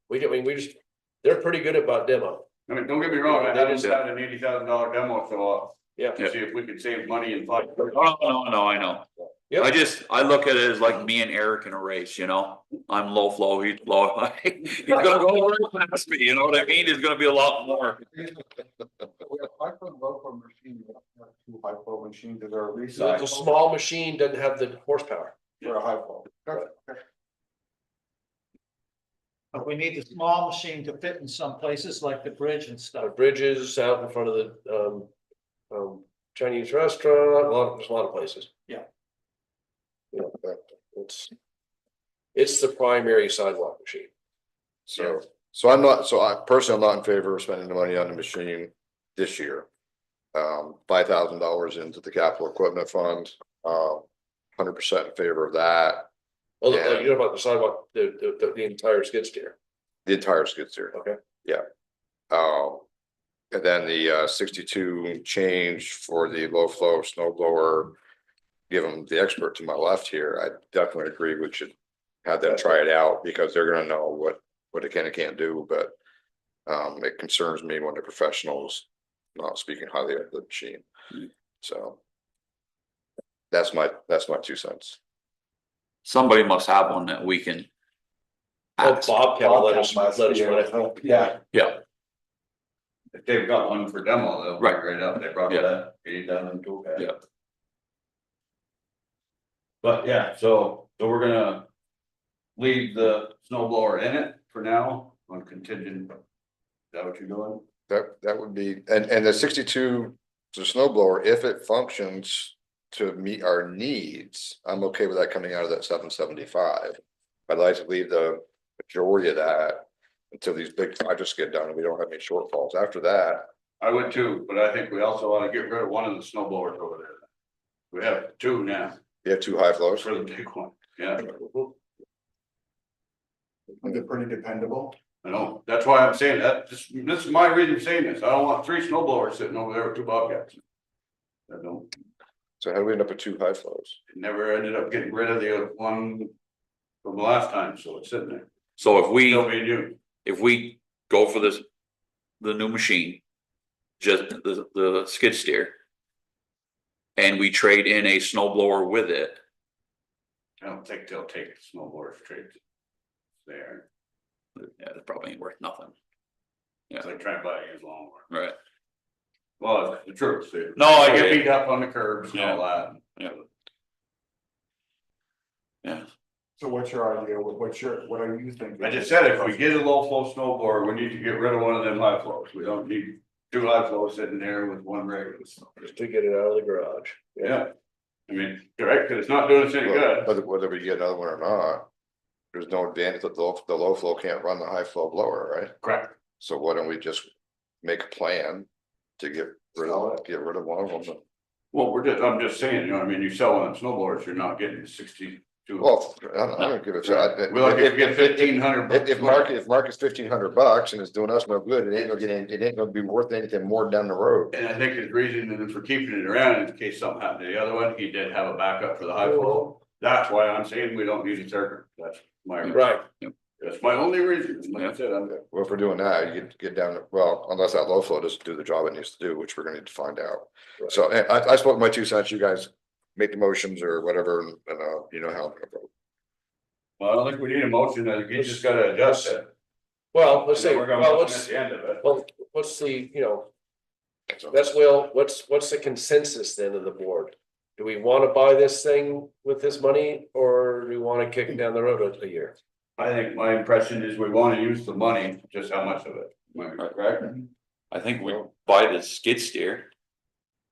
They're pretty good about demo. I mean, don't get me wrong, I They haven't just- had an $80,000 demo, so Yeah. to see if we could save money in 5 years. Oh, no, I know. Yep. I look at it as like me and Eric in a race, you know, I'm low flow, he's low. He's gonna go right past me, you know what I mean? There's gonna be a lot more. We have high flow and low flow machine, we don't have 2 high flow machines that are The recycled. small machine doesn't have the horsepower. For a high flow. But we need the small machine to fit in some places like the bridge and The stuff. bridges out in front of the Chinese restaurant, there's a lot of places. Yeah. Yeah, it's the primary sidewalk machine. So, I personally, I'm not in favor of spending the money on the machine this year. $5,000 into the capital equipment fund, 100% in favor of that, Oh, Yeah. you know about the sidewalk, the entire skid steer. the entire skid steer. Okay. And then the 62 change for the low flow snow blower. Given the expert to my left here, I definitely agree we should have them try it out, because they're gonna know what it can and can't do, but. It concerns me when the professionals not speaking highly of the machine, so. That's my 2 cents. Somebody must have one that we can. Oh, ask. Bobcat will let us run it. Yeah. Yeah, If they've got one for demo, they'll Right. break right up, they brought Yeah. that, get it done in tool pad. Yeah. But yeah, so we're gonna leave the snow blower in it for now on contingent. Is that what you're doing? That would be, and the 62, the snow blower, if it functions to meet our needs, I'm okay with that coming out of that 775. I'd like to leave the majority of that until these big projects get done and we don't have any shortfalls. After that, I would too, but I think we also ought to get rid of one of the snow blowers over there. We have 2 now you have 2 high flows. for the big one, yeah, They're pretty dependable. I know, that's why I'm saying that, this is my reason for saying this, I don't want 3 snow blowers sitting over there with 2 bobcats. I don't, So how do we end up with 2 high flows? never ended up getting rid of the one from the last time, so it's sitting there. so if we. Still being used. If we go for this, the new machine, just the skid steer. And we trade in a snow blower with it, I don't think they'll take the snow blower straight there, yeah, it probably ain't worth nothing, it's like trying to buy a used lawnmower. right? Well, it's the truth, see. No, I They get get it. beat up on the curbs and all that. Yeah. Yeah, So what's your idea? What are you thinking? I just said, if we get a low flow snow blower, we need to get rid of one of them high flows, we don't need 2 high flows sitting there with 1 regular. Just to get it out of the garage. Yeah, I mean, correct, cause it's not doing us any good. Whether we get another one or not, there's no advantage that the low flow can't run the high flow blower, right? Correct. So why don't we just make a plan to get rid of one of them? Well, I'm just saying, you know, I mean, you sell one of them snow blowers, you're not getting 62. Well, I don't give a shit. We like if you get 1,500. If market's $1,500 and it's doing us no good, it ain't gonna be worth anything more down the road. And I think his reason for keeping it around is in case something happened to the other one, he did have a backup for the high flow. That's why I'm saying we don't need a circuit, that's my, Right, that's my only reason, like I said, I'm. Well, if we're doing that, you get down to, well, unless that low flow doesn't do the job it needs to do, which we're gonna need to find out. Right. So I spoke my 2 cents, you guys make the motions or whatever, and you know how I'm gonna vote. Well, I don't think we need a motion, you just gotta adjust it. well, let's And then say, we're gonna well, vote let's, at the end of it. well, what's the, you know, So- that's Will, what's the consensus then of the board? Do we wanna buy this thing with this money, or do we wanna kick it down the road a year? I think my impression is we wanna use the money, just how much of it, am I correct? I think we buy the skid steer.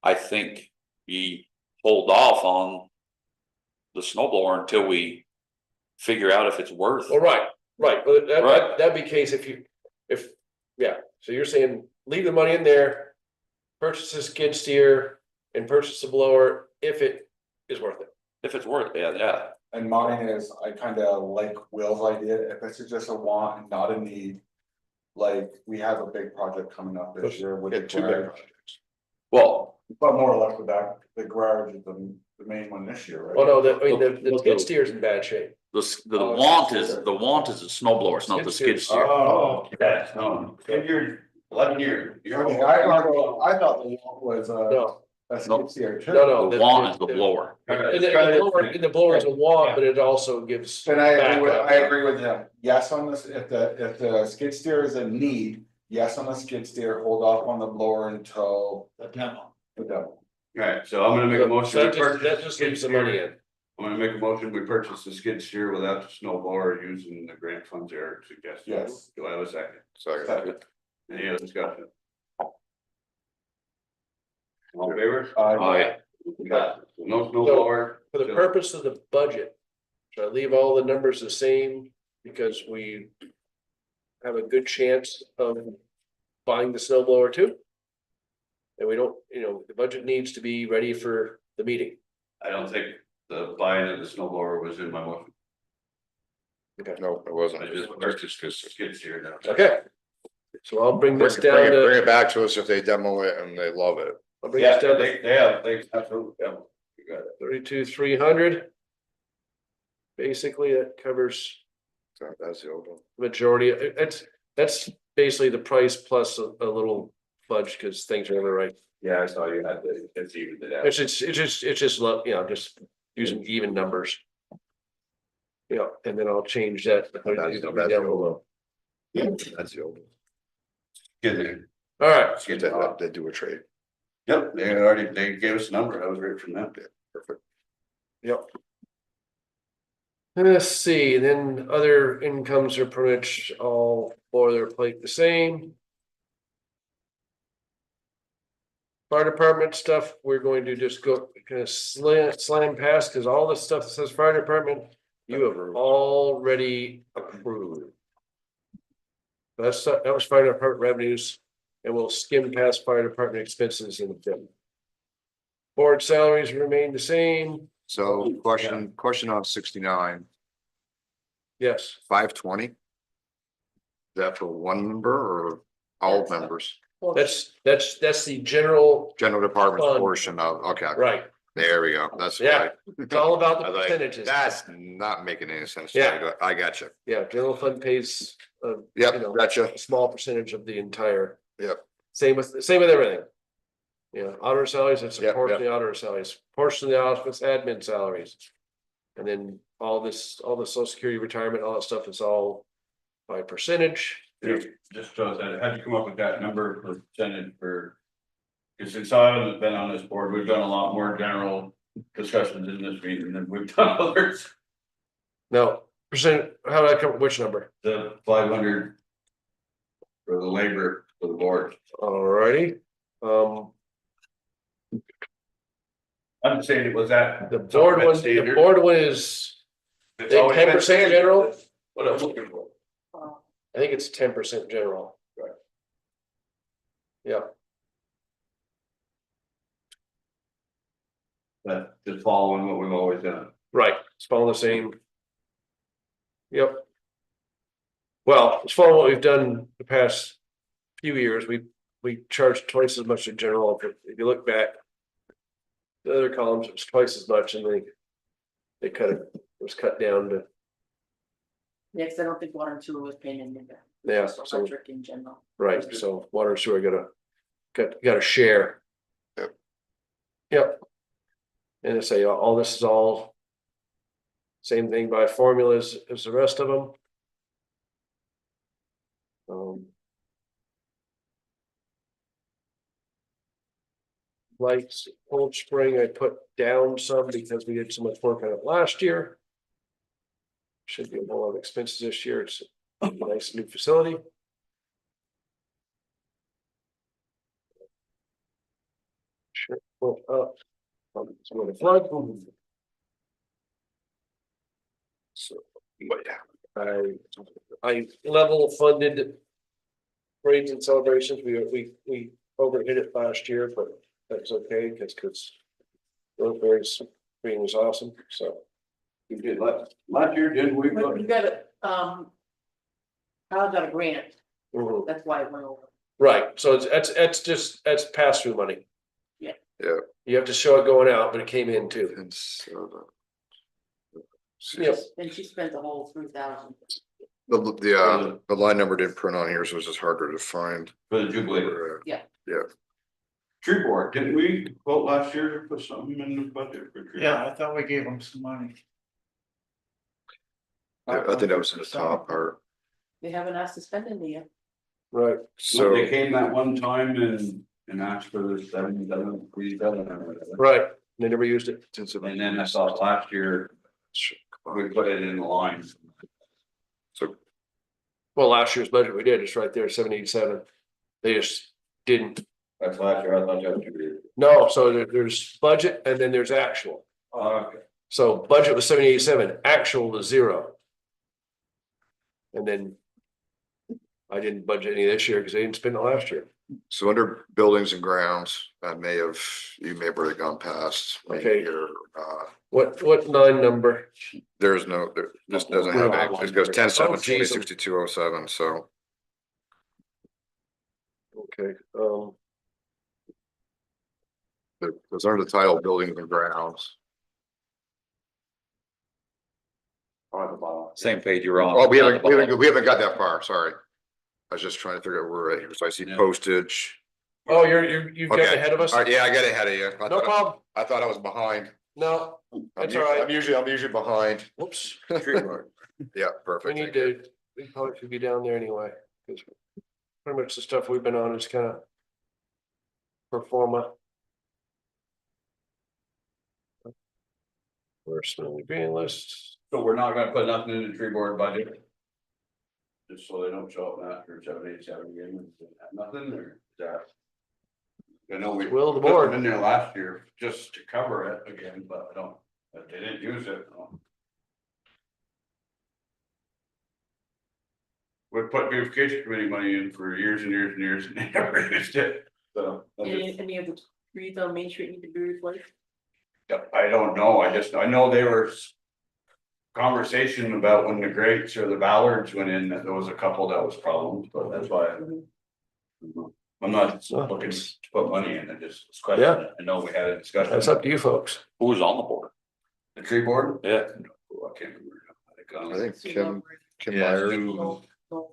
I think we hold off on the snow blower until we figure out if it's worth. Well, right, but Right. that'd be case if, yeah, so you're saying leave the money in there. Purchase a skid steer and purchase a blower if it is worth it. If it's worth, yeah. And mine is, I kinda like Will's idea, if this is just a want and not a need. Like, we have a big project coming up this year with the Get 2 big garage, projects. Well, but more or less with that, the garage is the main one this year, right? Well, no, the skid steer's in bad shape. the Oh, want skid is, steer. the want is a snow blower, it's not the skid steer. Oh, yes, no, in your 11 years. Okay, I thought the want was No, a skid steer too. no. The want is the blower. And the blower is a want, but it also gives. Then I backup. agree with him, yes on this, if the skid steer is a need, yes on the skid steer, hold off on the blower until The demo. the demo. Alright, so I'm gonna make a motion. So we that purchase just skid leaves the steer. money in. I'm gonna make a motion, we purchase the skid steer without the snow blower using the grant funds Eric suggested. Yes. Do I have a second? So Any other discussion? All in favor? Aye. Got it. No snow blower. For the purpose of the budget, should I leave all the numbers the same because we have a good chance of buying the snow blower too? And we don't, the budget needs to be ready for the meeting. I don't think the buying of the snow blower was in my motion. no, it wasn't. I just purchased the skid steer now. Okay. So I'll bring this down Bring to, it back to us if they demo it and they love it. I'll bring Yeah, this down to they absolutely, yeah, you got it. 32,300. Basically, that covers So that's the old one. majority. That's basically the price plus a little fudge because things are never right. Yeah, I saw you had the, it's even the. It's just just using even numbers. Yeah, and then I'll change that. That's the old one. That's the old one. Get there. All right, Get that. They do a trade. Yep, they gave us a number, I was right from that. Perfect. yep. And let's see, then other incomes are pretty much all boilerplate the same. Fire department stuff, we're going to just go kind of slam past, because all the stuff that says fire department, you have already approved. That was fire department revenues, and we'll skim past fire department expenses in a bit. Board salaries remain the same, So question on 69, yes, 520. Is that for one member or all members? that's the general, General department Fund. portion of, okay, right, there we go. That's Yeah. right. it's all about I the was like, percentages. that's not making any sense. to Yeah. me, but I got you. Yeah, general fund pays Yep, gotcha. a small percentage of the entire. Yep. Same with everything. Yeah, auditor salaries, it's a Yep, portion of the auditor salaries, portion of the office admin salaries. And then all the social security retirement, all that stuff is all by percentage. Just so that, how'd you come up with that number for percentage for? Because since I've been on this board, we've done a lot more general discussions in this meeting than we've done others. No, percent, how did I come, which number? The 500. For the labor for the board. Alrighty, I'm saying it was that. the board one is, It's always been 10% standard. general? What I'm looking for. I think it's 10% general. Right. Yeah, But just following what we've always done. right, it's following the same. Yep. Well, it's following what we've done the past few years. We charge twice as much in general. If you look back. The other columns, it's twice as much, and They it was cut down to, Yeah, 'cause I don't think water and sewer was paying any of that. yeah, Just so, electric in general. right, so water and sewer got a share. Yep. Yep. And I say, all this is all. Same thing by formula as the rest of them. Lights, Cold Spring, I put down some because we did so much work on it last year. Should be a whole lot of expenses this year. It's a nice new facility. Sure, well, some of the flood. So, but yeah, I level funded. Parades and celebrations, we overhit it last year, but that's okay, because. Roseberry's green was awesome, so. We did last year, didn't we? But you got it, I got a grant, Mhm. that's why it went over. Right, so that's pass through money. Yeah. Yeah. You have to show it going out, but it came in too. And so. Yep. And she spent the whole 3,000. The line number didn't print on here, so it's just harder to find. For the Jubilee. Tree board, didn't we vote last year to put something in the budget for tree? Yeah, I thought we gave them some money. I think that was in the top part, They haven't asked to spend any yet. Right, So so. they came that one time and asked for the 7,737 or whatever. right, they never used it. And then I saw last year, we put it in the line. So, Well, last year's budget we did, it's right there, 787. They just didn't, That's last year, I thought that was good. no, so there's budget and then there's actual. Okay. So budget was 787, actual was 0. And then. I didn't budget any this year because they didn't spend it last year. so under buildings and grounds, you may have already gone past. Okay. Here, What line number? there's no, this doesn't have, it goes 10/7, Oh, geez. 206207, so. Okay, It was under the title buildings and grounds. Same page you're on. Oh, we haven't got that far, sorry. I was just trying to figure out where we're at here, so I see Yeah. postage. oh, you've got Okay. ahead of us? All right, yeah, I got ahead of you. No problem, I thought I was behind. no, I'm that's all right. I'm usually behind. Whoops, Tree board. Yeah, we perfect. need to, we probably should be down there anyway, because. Pretty much the stuff we've been on is kind of. Performa. First on the green list, So we're not gonna put nothing in the tree board budget? Just so they don't show up after 787 again, and have nothing or is that? I know we Will the put board. them in there last year just to cover it again, but I don't, but they didn't use it. We put beautification committee money in for years and years and years and they never used it, so. I just- Any of the trees on Main Street need to be replaced? I don't know, I know they were. Conversation about when the grates or the ballards went in, that there was a couple that was problems, but that's why. I'm not looking to put money in, I just was questioning it. I know we had a discussion. that's up to you folks. Who's on the board? The tree board? Yeah. Oh, I can't remember. I think Kim Yeah, Myers, Sue,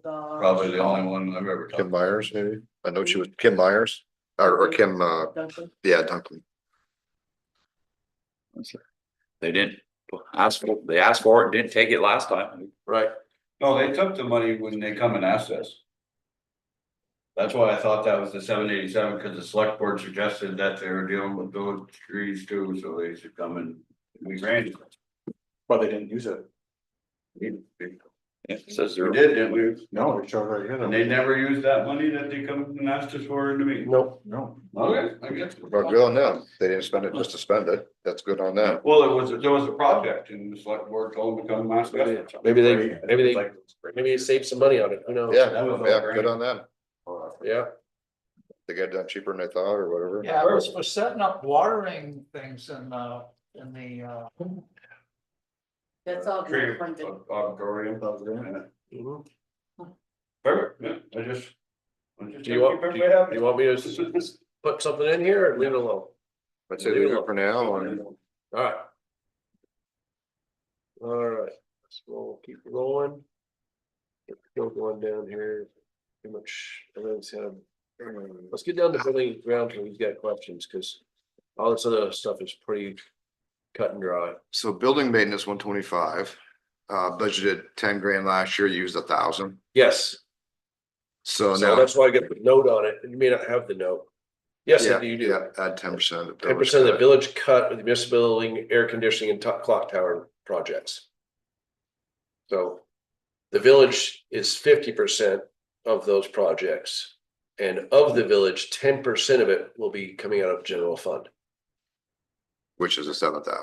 probably the only one I've ever talked Kim to. Myers, maybe. I know she was Kim Myers or Kim, yeah, Duncan. They didn't they asked for it, didn't take it last time. Right, No, they took the money when they come and asked us. That's why I thought that was the 787, because the select board suggested that they were dealing with those trees too, so they should come and we granted. But they didn't use it. It says We they're, did, didn't we? No, it showed right here. And they never used that money that they come and asked us for in the meeting. nope, No. Okay, I guess. Well, good on them. They didn't spend it just to spend it. That's good on them. Well, there was a project and the select board told them to come and ask us. maybe they saved some money on it, who knows? Yeah, That was all yeah, great. good on them. Yeah, They got it done cheaper than they thought or whatever. Yeah, we're setting up watering things in the. That's all Tree grant funded. auditorium. mhm. Perfect, yeah, I just. Do you want me to put something in here or leave it alone? I'd say leave it for now and Alright. All right, so we'll keep rolling. Still going down here. Pretty much, everyone's had. Let's get down to building ground where we've got questions, because all this other stuff is pretty cut and dry. So building maintenance 125, budgeted 10 grand last year, used 1,000. Yes, So so now, that's why I got the note on it, and you may not have the note. Yes, yeah, you do. yeah, add 10%. 10% of the village cut with the municipal building, air conditioning and clock tower projects. So the village is 50% of those projects. And of the village, 10% of it will be coming out of general fund, Which is a 7,000.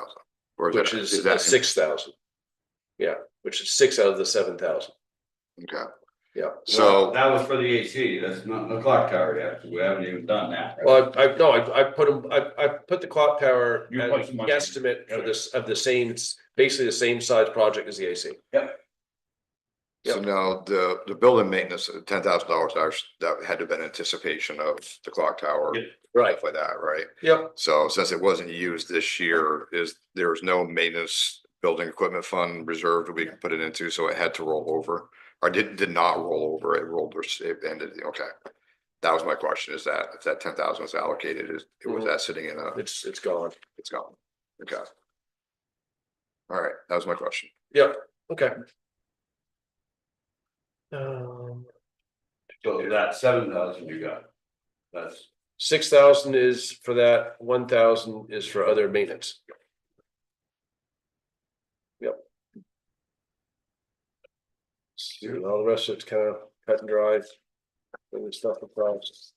Or which is a 6,000. Yeah, which is 6 out of the 7,000. Okay, Yeah. so, That was for the AC, that's not the clock tower yet, we haven't even done that. right? Well, I put them, I put the clock tower You as put a some money in. guesstimate for this, of the same, basically the same size project as the AC. so now the building maintenance, $10,000, that had to have been anticipation of the clock tower. Yep. Right. Stuff like that, right? Yep. So since it wasn't used this year, there was no maintenance building equipment fund reserved that we could put it into, so it had to roll over. Or did not roll over, it rolled, it ended, okay. That was my question, is that if that 10,000 was allocated, was that sitting in a, It's gone. it's gone, okay. All right, that was my question. Yep, okay. So that 7,000 you got, that's. 6,000 is for that, 1,000 is for other maintenance. Yep. And all the rest of it's kind of cut and dry. And the stuff across.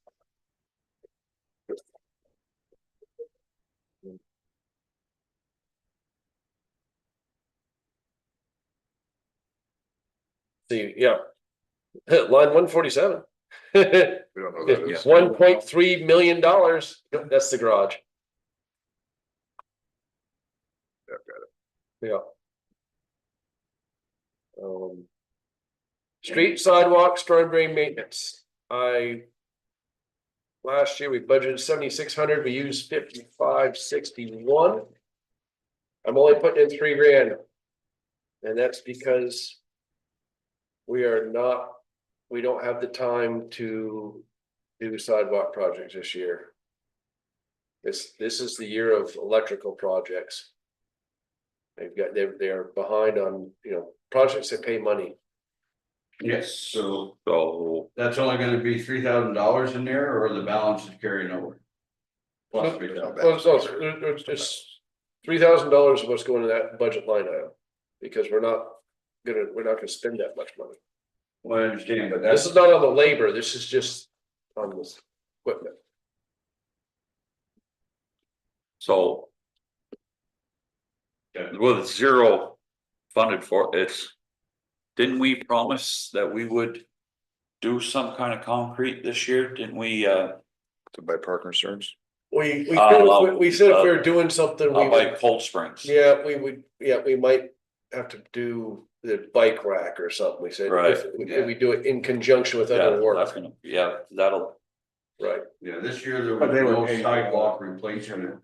See, yeah. Line 147. We don't know that is. $1.3 million. That's the garage. Yeah, got it. Yeah. Street sidewalk, storm drain maintenance. Last year we budgeted 7,600, we used 5,561. I'm only putting in 3 grand. And that's because we don't have the time to do sidewalk projects this year. This is the year of electrical projects. They're behind on, projects that pay money. Yes, so So that's only gonna be $3,000 in there, or the balance is carrying over? Plus $3,000. Well, it's $3,000 of what's going to that budget line item, because we're not gonna spend that much money. Well, I understand, but This that's, is not on the labor, this is just on this equipment. So. With 0 funded for it's. Didn't we promise that we would do some kind of concrete this year? Didn't we, To buy park concerns. We Uh, said if we were doing something, we by would, Cold Springs? we might have to do the bike rack or something, we said. Right. If we do it in conjunction with Yeah, other work, that's gonna, yeah, that'll, right, yeah, this year there But was they were no paying- sidewalk replacement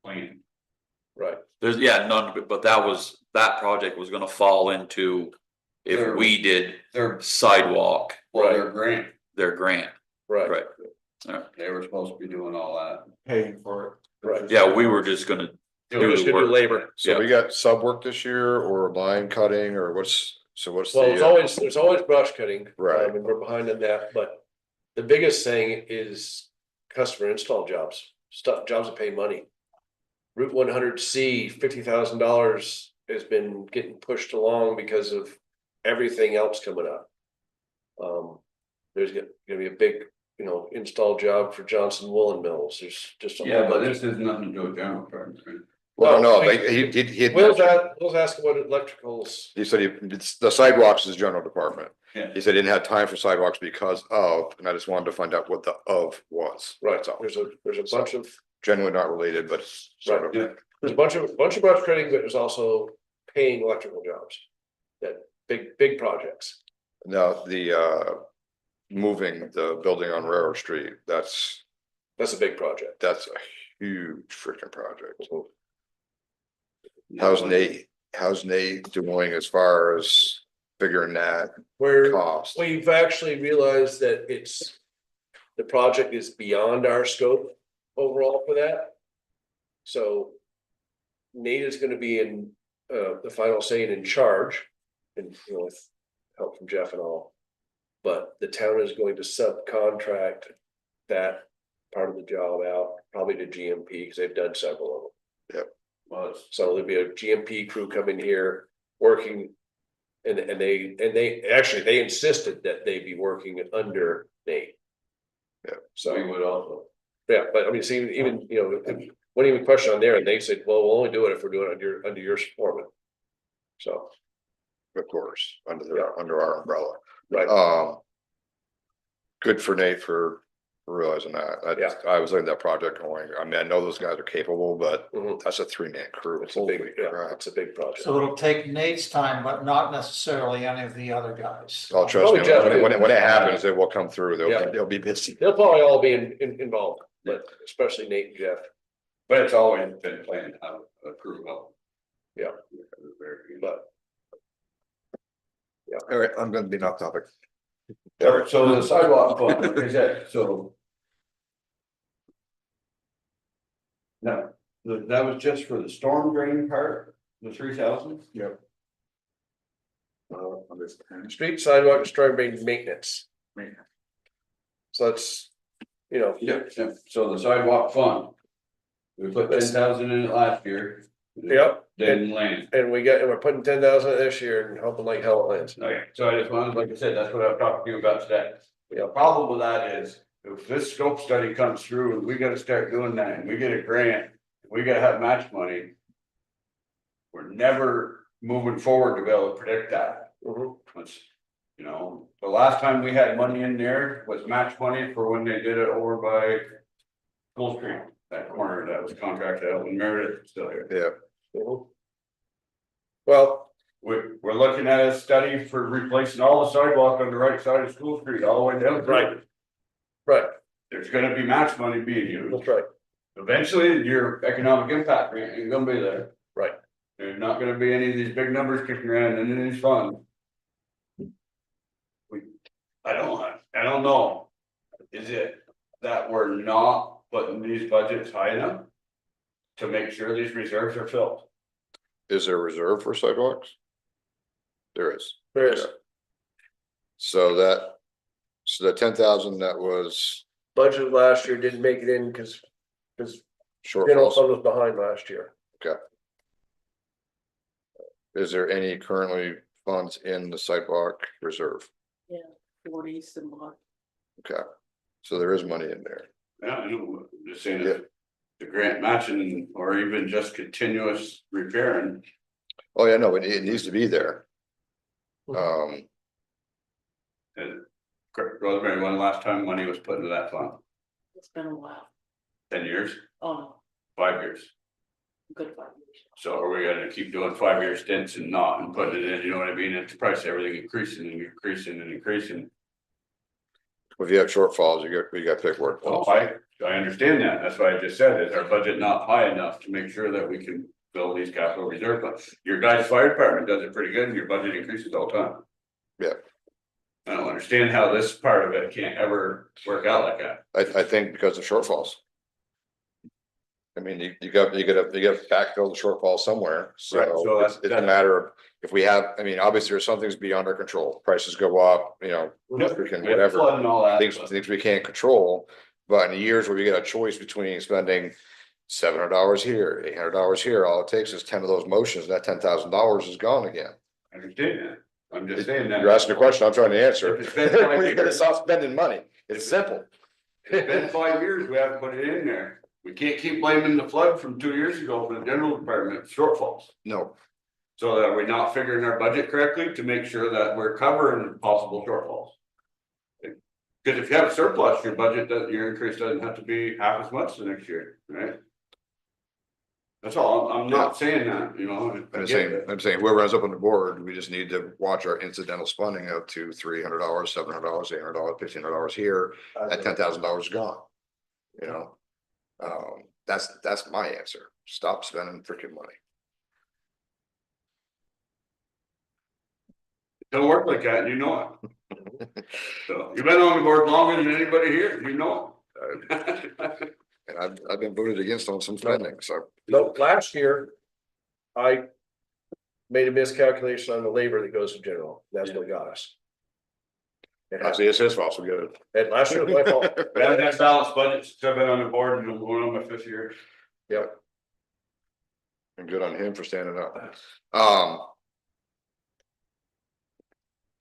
plan. right, there's, none, but that project was gonna fall into. If There- we did Their, sidewalk, well, their grant, their grant, right, right? they were supposed to be doing all that. Paying for it. right. Yeah, we were just gonna We're just the gonna do work. labor. So we got sub work this year or line cutting or what's Well, the, there's always brush cutting. Right. And we're behind on that, but the biggest thing is customer install jobs, jobs that pay money. Route 100C, $50,000 has been getting pushed along because of everything else coming up. There's gonna be a big, install job for Johnson Woolen Mills, there's just a Yeah, whole but bunch. this has nothing to do with general fund, right? well, no, Well, he had Will's mentioned- asking what electricals, he said the sidewalks is general department. Yeah. He said he didn't have time for sidewalks because of, and I just wanted to find out what the of was. right, That's all. there's a bunch of. Generally not related, but sort of. Yeah. There's a bunch of brush cutting, but there's also paying electrical jobs. That big projects. Now, the moving the building on Railroad Street, that's That's a big project. a huge freaking project. Mhm. Thousand eight, how's Nate doing as far as figuring that cost? We've actually realized that the project is beyond our scope overall for that. So Nate is gonna be in, the final say and in charge, and, you know, with help from Jeff and all. But the town is going to subcontract that part of the job out, probably to GMP, because they've done several of them. Well, So there'll be a GMP crew coming here, working. And they actually, they insisted that they be working under Nate. Yeah. So. we would also. Yeah, but I mean, see, even, you know, what even question on there, and they said, well, we'll only do it if we're doing it under your support. So, Of course, under our umbrella. right, Good for Nate for realizing that. Yeah. I was letting that project going. I mean, I know those guys are capable, but Mhm. that's a 3-man crew. It's a big, Holy yeah, crap. it's a big project. So it'll take Nate's time, but not necessarily any of the other guys. Oh, trust me, Probably Jeff. when it happens, it will come through. Yeah. They'll be busy. They'll probably all be involved, but especially Nate and Jeff, But it's always been planned out a crew up. Yeah. but. All right, I'm gonna be off topic. So the sidewalk fund, like I said, so. No, that was just for the storm drain part, the 3,000? Yep. Street sidewalk and storm drain maintenance. Maintenance. So it's, you know. Yeah, so the sidewalk fund. We put 10,000 in it last year. Yep, Didn't land. and we're putting 10,000 this year and hoping like hell it lands. Okay, so I just wanted, like I said, that's what I'm talking to you about today. Yeah. The problem with that is, if this scope study comes through and we gotta start doing that and we get a grant, we gotta have match money. We're never moving forward to be able to predict that. Mhm. It's, you know, the last time we had money in there was match money for when they did it over by School Street, that corner that was contracted out when Meredith is still here. Yeah, Mhm. Well, We're looking at a study for replacing all the sidewalk on the right side of School Street, all the way down. Right. right, There's gonna be match money being used. that's right, Eventually, your economic impact grant ain't gonna be there. right. There's not gonna be any of these big numbers kicking around in these funds. I don't know. Is it that we're not putting these budgets high enough? To make sure these reserves are filled? is there a reserve for sidewalks? There is. There is. So the 10,000 that was Budget last year didn't make it in because general shortfalls. fund was behind last year. Is there any currently funds in the sidewalk reserve? Yeah, 40 some odd. Okay, so there is money in there. Yeah, I know, I'm just saying that. The grant matching or even just continuous repairing. Oh, yeah, no, it needs to be there. Mhm. And Rosemary, when last time money was put into that fund? It's been a while. 10 years, Oh, no, 5 years? good 5 years. So are we gonna keep doing 5-year stints and not and putting it in, you know what I mean? It's the price of everything increasing and increasing and increasing. If you have shortfalls, you got to pick where it Well, falls. I understand that. That's why I just said, is our budget not high enough to make sure that we can fill these capital reserve funds? Your guys' fire department does it pretty good and your budget increases all the time. Yeah. I don't understand how this part of it can't ever work out like that. I think because of shortfalls. I mean, you got to backfill the shortfall somewhere, Right, so so that's- it's a matter of, if we have, I mean, obviously there's some things beyond our control, prices go up, you know, freaking We have whatever. flood and all that, Things but- we can't control, but in years where we get a choice between spending $700 here, $800 here, all it takes is 10 of those motions, and that $10,000 is gone again. I understand that. I'm just saying that. You're asking a question, I'm trying to answer. If it's been 5 When you gotta years- stop spending money, it's simple. It's been 5 years, we haven't put it in there. We can't keep blaming the flood from 2 years ago for the general department shortfalls. No, So that we're not figuring our budget correctly to make sure that we're covering possible shortfalls. Cause if you have a surplus, your budget, your increase doesn't have to be half as much the next year, right? That's all, I'm not saying that, you know. I I'm get saying, that. I'm saying whoever ends up on the board, we just need to watch our incidental spending up to $300, $700, $800, $1,500 here, that $10,000 is gone. You know, that's my answer. Stop spending freaking money. don't work like that, you know it. So, you've been on the board longer than anybody here, you know it. And I've been voted against on some spending, so. No, last year, I made a miscalculation on the labor that goes to general. That's what got us. It I see it's his fault, so we gotta. And last year was my fault. We haven't had balanced budgets, since I've been on the board and I'm going on my 5th year. Yep. And good on him for standing up.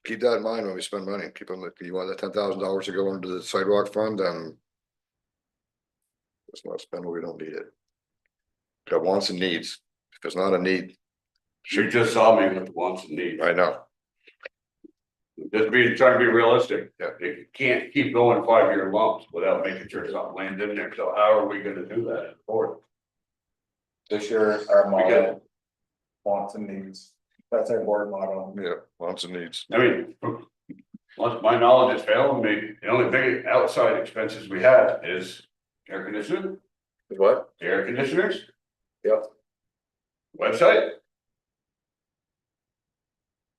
Keep that in mind when we spend money. Keep on, you want that $10,000 to go into the sidewalk fund, then. Let's not spend what we don't need it. Got wants and needs. If it's not a need, You just saw me with wants and needs. I know. Just trying to be realistic. Yeah. You can't keep going 5-year lumps without making sure something lands in there. So how are we gonna do that at the board? This year, our We got- model. Wants and needs, that's our board model. Yeah, wants and needs. I mean, once my knowledge is failing me, the only big outside expenses we had is air conditioning, What? air conditioners, Yep. website.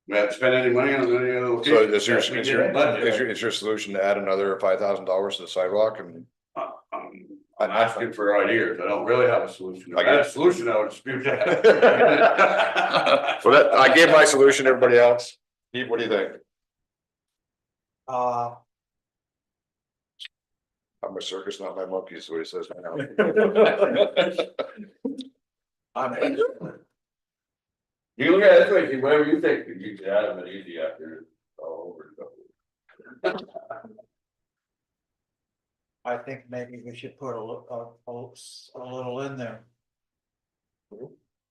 We haven't spent any money on any other So location. is your, Yes, we is did your, in budget. is your solution to add another $5,000 to the sidewalk and? I'm asking for ideas. I don't really have a solution. If I I get had a it. solution, I would dispute that. Well, that, I gave my solution, everybody else. Pete, what do you think? Uh, I'm a circus, not my monkeys, is what he says now. You can look at it this way, see, whatever you think, you could add them at easy after it's all over. I think maybe we should put a little in there.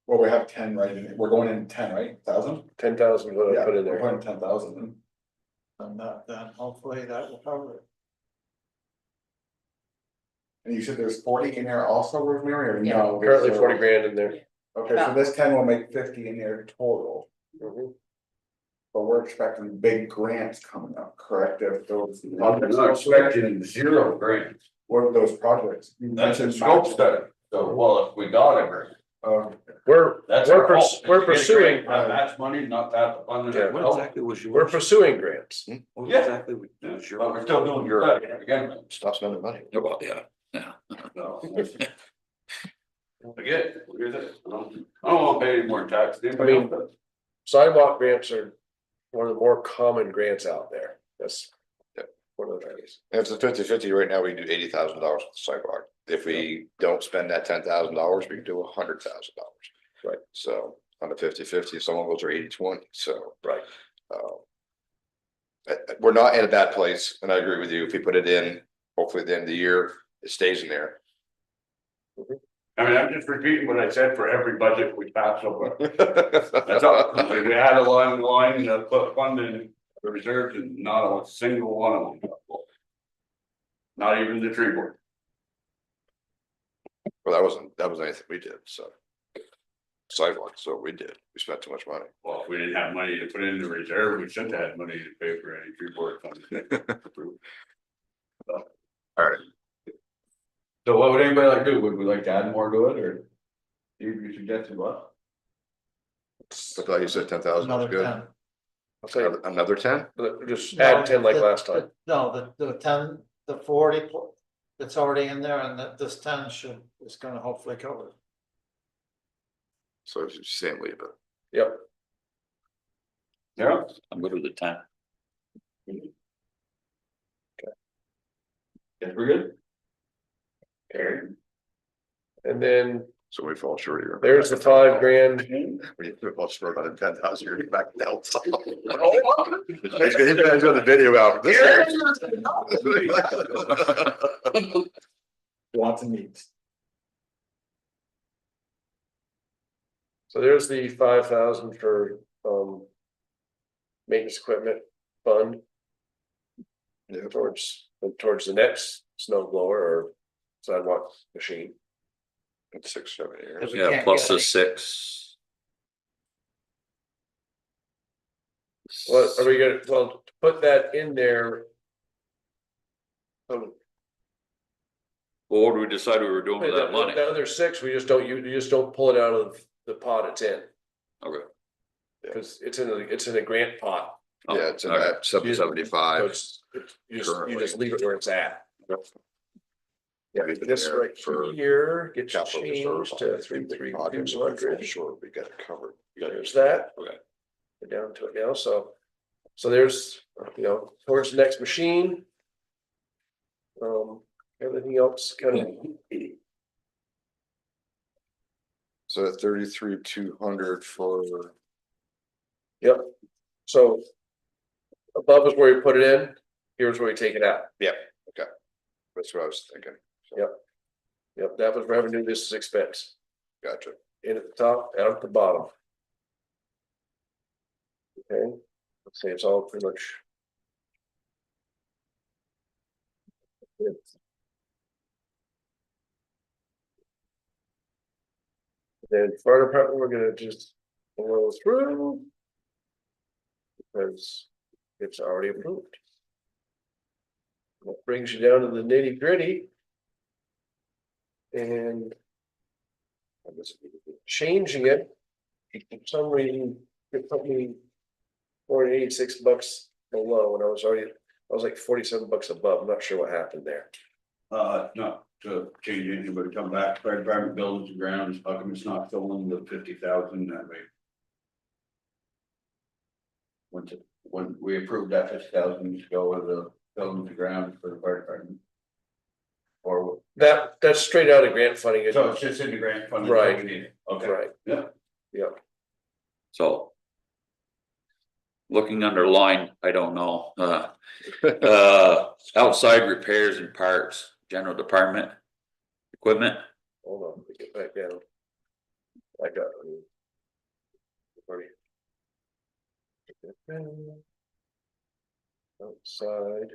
Well, we have 10 right in, we're going in 10, right, 1,000? 10,000, what I Yeah, put in we're there. putting 10,000 in. And that, then hopefully that will cover it. And you said there's 40 in there also, Rosemary, or Yeah. no? Currently there's, 40 grand in there. Okay, so this 10 will make 50 in there total, Mhm. but we're expecting big grants coming up, correct? If those. I'm not expecting 0 grants. What are those projects? You That's a mentioned scope match- study. So, well, if we got a grant, We're, our we're fault. pursuing, Have match money, not have the fund. Yeah. What exactly was your? we're pursuing grants. What Yeah. exactly was your? But we're still doing your study again. Stop spending money. Well, yeah, yeah. No. Again, look at this. I don't want to pay any more tax. Anybody else does? Sidewalk grants are one of the more common grants out there. That's one of the things. If it's a 50-50 right now, we can do $80,000 with the sidewalk. If we don't spend that $10,000, we can do $100,000. Right. So on a 50-50, some of those are 80-20, so. Right. We're not in a bad place, and I agree with you. If we put it in, hopefully at the end of the year, it stays in there. I mean, I'm just repeating what I said for every budget we pass over. That's all. We had a line, put fund in the reserves and not a single one of them. Not even the tree board. Well, that wasn't anything we did, so. Sidewalks, so we did. We spent too much money. Well, if we didn't have money to put in the reserve, we shouldn't have had money to pay for any tree board funds. All right. So what would anybody like to do? Would we like to add more to it or? You suggested what? I thought you said 10,000 was Another good. 10. I'll say, Another 10? just add 10 like No, last time. No, the 10, the 40 that's already in there, and that this 10 is gonna hopefully cover it. So it's the same leave it. Yep. Yeah. I'm good with the 10. Yes, we're good. Okay. And then So we fall short of your. there's the 5 grand. We fall short on the 10,000, you're back down. He's got the video out. Wants and needs. So there's the 5,000 for maintenance equipment fund. Yeah. Towards the next snow blower or sidewalk machine. It's 6-7 years. We Yeah, can't plus get the any- 6. What are we gonna, well, to put that in there? Well, what did we decide we were doing with that money? The other 6, you just don't pull it out of the pot it's in, Okay, because it's in a grant pot Oh, Yeah, it's in okay. that seven So seventy-five. you just leave it where it's at. Yeah, Leave it this there right for here gets capital reserve changed on to it. 33200. Sure, we got it covered. There's that. Okay. We're down to it now, so there's, towards the next machine. Everything else kind of. So at 33,200 for, Yep, so. Above is where you put it in, here's where you take it out. that's what I was thinking. So, Yep. Yep, that was revenue, this is expense, Gotcha. in at the top, out at the bottom. Okay, let's say it's all pretty much. Then fire department, we're gonna just go through. Because it's already approved. That brings you down to the nitty gritty. And. I was changing it. For some reason, it put me. $486 below, and I was like 47 bucks above. I'm not sure what happened there. Not to change anything, but come back, fire department buildings and grounds, how come it's not filling the 50,000 that way? When we approved that 50,000 to go with the buildings and grounds for the fire department. Or, That's straight out of grant funding. so it's just in the grant fund. Right. Okay. Right, Yeah. So. Looking under line, I don't know, outside repairs and parts, general department. Equipment, hold on, let me get back down. I got. Outside.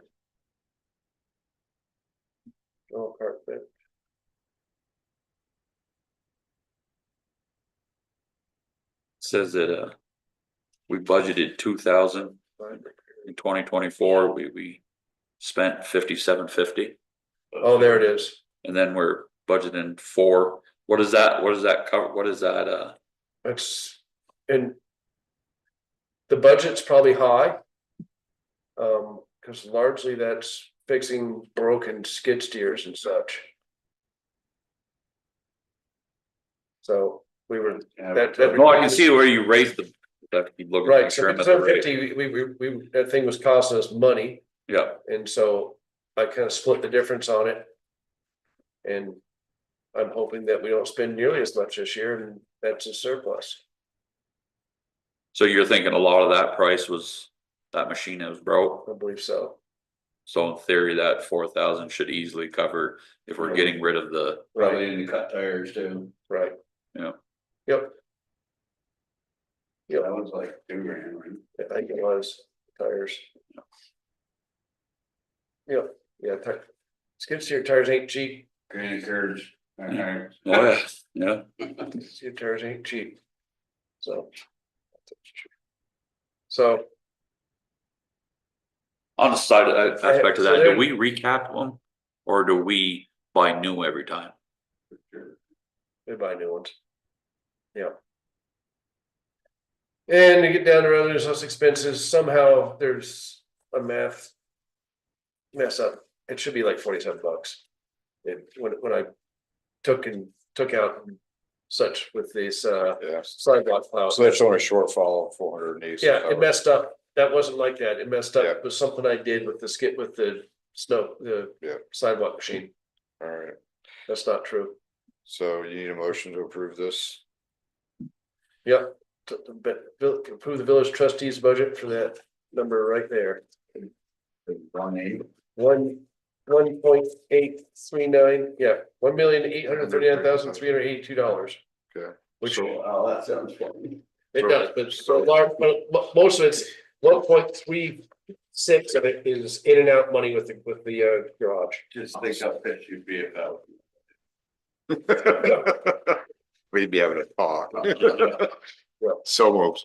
Oh, carpet. says that, we budgeted 2,000 in 2024, we spent 5750. Oh, there it is. And then we're budgeting 4, what is that cover, what is that, It's, and. The budget's probably high. Cause largely that's fixing broken skid steers and such. So we were, that. no, I can see where you raised the, that keep looking. Right, make so sure I'm at the rate. 750, we, that thing was costing us money, Yeah, and so I kind of split the difference on it. And I'm hoping that we don't spend nearly as much this year, and that's a surplus. so you're thinking a lot of that price was that machine that was broke, I believe so. so in theory that 4,000 should easily cover if we're getting rid of the, Right, Probably in the cut tires too. right. Yeah. Yep, That was like $2,000, right? I think it was tires. Yep, yeah, skid steer tires ain't cheap, Granny curves. oh yeah, yeah. skid tires ain't cheap. So. On the side of that aspect of So that, there- do we recap them or do we buy new every time? They buy new ones. Yeah. And to get down to revenues less expenses, somehow there's a math. Mess up, it should be like $47. When I took out such with these Yeah. sidewalk plows. So that's only a shortfall of 480. Yeah, it messed up. That wasn't like that. It messed up. Yeah. It was something I did with the skip with the snow, the Yeah. sidewalk machine. All right, That's not true. so you need a motion to approve this? Yep, approve the village trustees budget for that number right there. 1.839, yeah, $1,839,382. Okay. Which So, that sounds funny. it does, but so large, but most of it's 1.36 of it is in and out money with the garage. Just think up that should be about. We'd be having a talk. Yeah. So moves.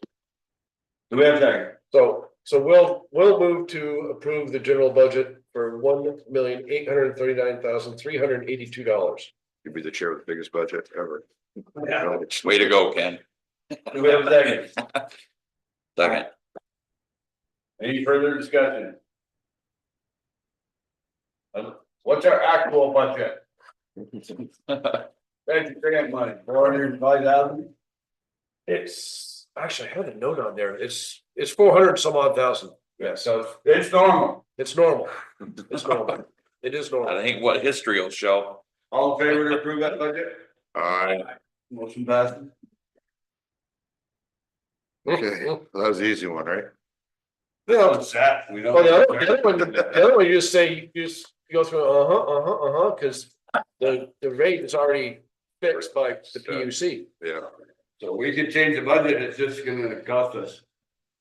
Do we have that? So we'll move to approve the general budget for $1,839,382. You'd be the chair with the biggest budget ever. Yeah. Way to go, Ken. Do we have a second? Second, Any further discussion? What's our actual budget? Thank you, grant money, 405,000. It's, actually, I had a note on there. It's 400 some odd thousand. Yes, So it's normal. it's normal. It's normal. It is normal. That ain't what history will show. All in favor to approve that budget? Motion passes. Okay, that was the easy one, right? What's that? We don't. Well, the other one, you just say, you just go through, cause the rate is already fixed by the PUC. Yeah. So we could change the budget, it's just gonna cost us.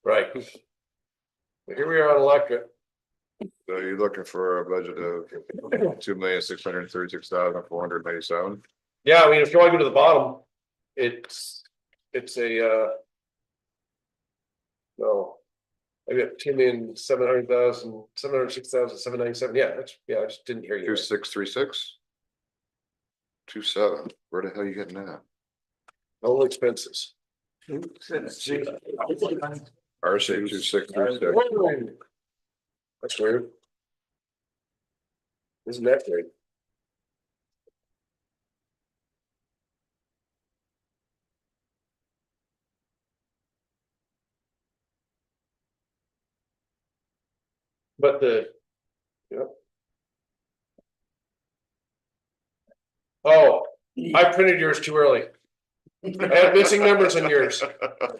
Right. But here we are on electric. So you're looking for a budget of $2,636,497. Yeah, I mean, if you want to go to the bottom, it's a, no. I got 2,700,000, 706,797. Yeah, I just didn't hear you. 2636? 27, where the hell are you getting that? All expenses. RC 2636. That's weird. Isn't that weird? But oh, I printed yours too early. I have missing numbers on yours.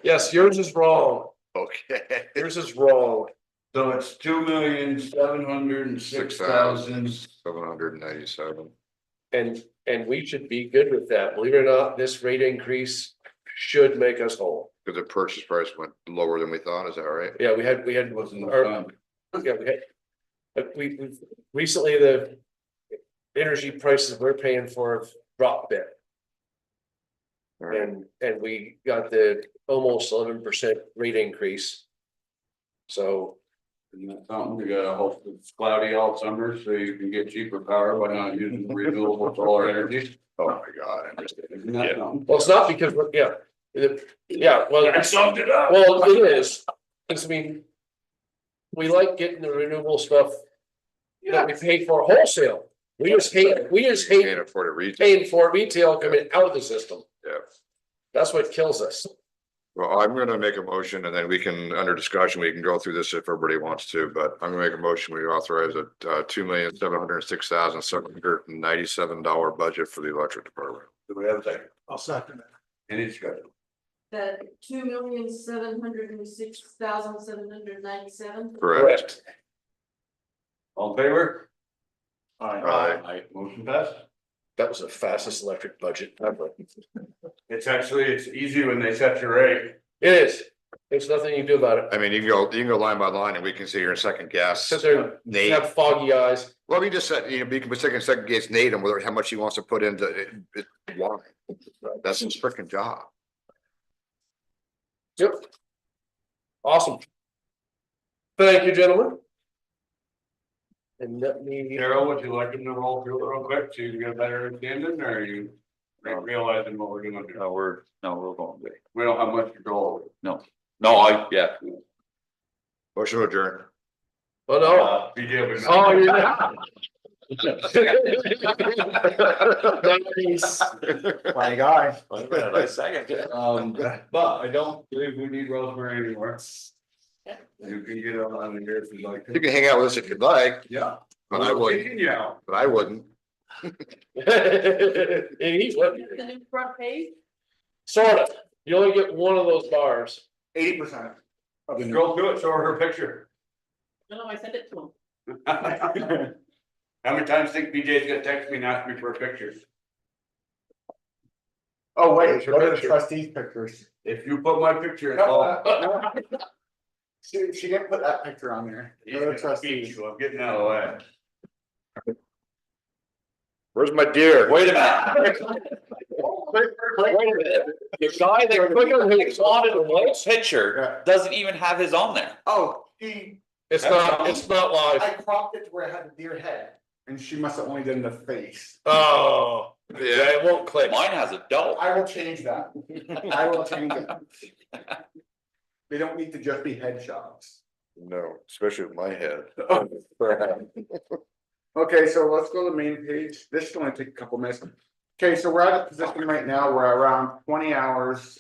Yes, yours is wrong. Okay. Yours is wrong. So it's 2,706,000. 797. And we should be good with that. Believe it or not, this rate increase should make us whole. Because the purchase price went lower than we thought, is that right? Yeah, we had, Wasn't our, fun. yeah, we recently the energy prices we're paying for have dropped a bit. All right. And we got the almost 11% rate increase. So, Isn't that something? We gotta hope it's cloudy all summer so you can get cheaper power by not using renewable solar energy. Oh my God, I just. Isn't that something? well, it's not because, well, I summed it up. well, it is, because I mean, we like getting the renewable stuff that we pay for wholesale. We just hate Can't afford it retail. paying for retail coming out of the system. Yeah. That's what kills us. Well, I'm gonna make a motion and then we can, under discussion, we can go through this if everybody wants to, but I'm gonna make a motion. We authorize a $2,706,797 budget for the electric department. Do we have a second? I'll second it. Any discussion? That 2,706,797. Correct. All in favor? Aye. Motion passed. That was the fastest electric budget ever. It's easy when they set your rate. It is. There's nothing you can do about it. I mean, you can go line by line and we can see your second guess. Sit there, Nate, have foggy eyes. well, we just said, we can second guess Nate on whether how much he wants to put into it. Why? That's his freaking job. Yep. Awesome. Thank you, gentlemen. And let me, Darrell, would you like him to roll through it real quick so you can get a better understanding, or are you realizing what we're doing here? We're going big. We don't have much control. No, yeah. Motion to adjourn. oh no. BJ will be- Oh, yeah. Nice. My guy. I second it. But I don't believe we need Rosemary anymore. You can get on here if you'd like You to. can hang out with us if you'd like, Yeah. but I wouldn't, Yeah. but I wouldn't. And he's what? The new front page. Sort of. You only get one of those bars. 80%. Scroll through it, show her picture. No, I sent it to him. How many times think BJ's gonna text me and ask me for a picture? Oh, Where's wait, your what are the picture? trustees pictures? If you put my picture in. She didn't put that picture on there. Go to trustees. I'm getting out of the way. Where's my deer? Wait a minute. The guy that who's on the picture doesn't even have his on there. Oh, It's not live. I cropped it to where I had the deer head, and she must have only done the face. Oh, yeah, it won't click. Mine has a dog. I will change that. I will change it. They don't need to just be headshots. No, especially with my head. Okay, so let's go to the main page. This is gonna take a couple minutes. Okay, so we're at a position right now, we're around 20 hours.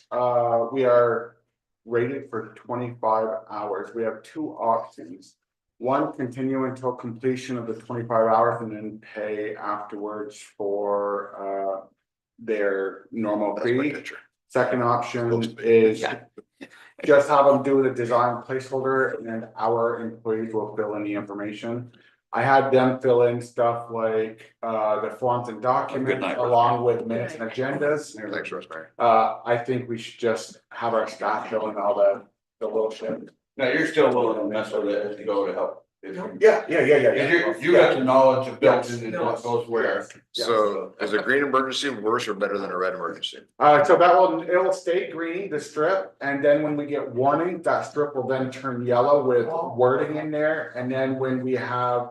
We are rated for 25 hours. We have two options. One, continue until completion of the 25 hours and then pay afterwards for their normal That's my fee. picture. Second option Supposed to be. is just have them do the design placeholder and then our employees will fill in the information. I had them fill in stuff like the forms and documents night, along with minutes and agendas. Thanks, Rosemary. I think we should just have our staff fill in all the little shit. Now, you're still willing to mess with it as you go to help. Yeah. You got the knowledge of building and what goes where. So is a green emergency worse or better than a red emergency? So it'll stay green, the strip, and then when we get warning, that strip will then turn yellow with wording in there, and then when we have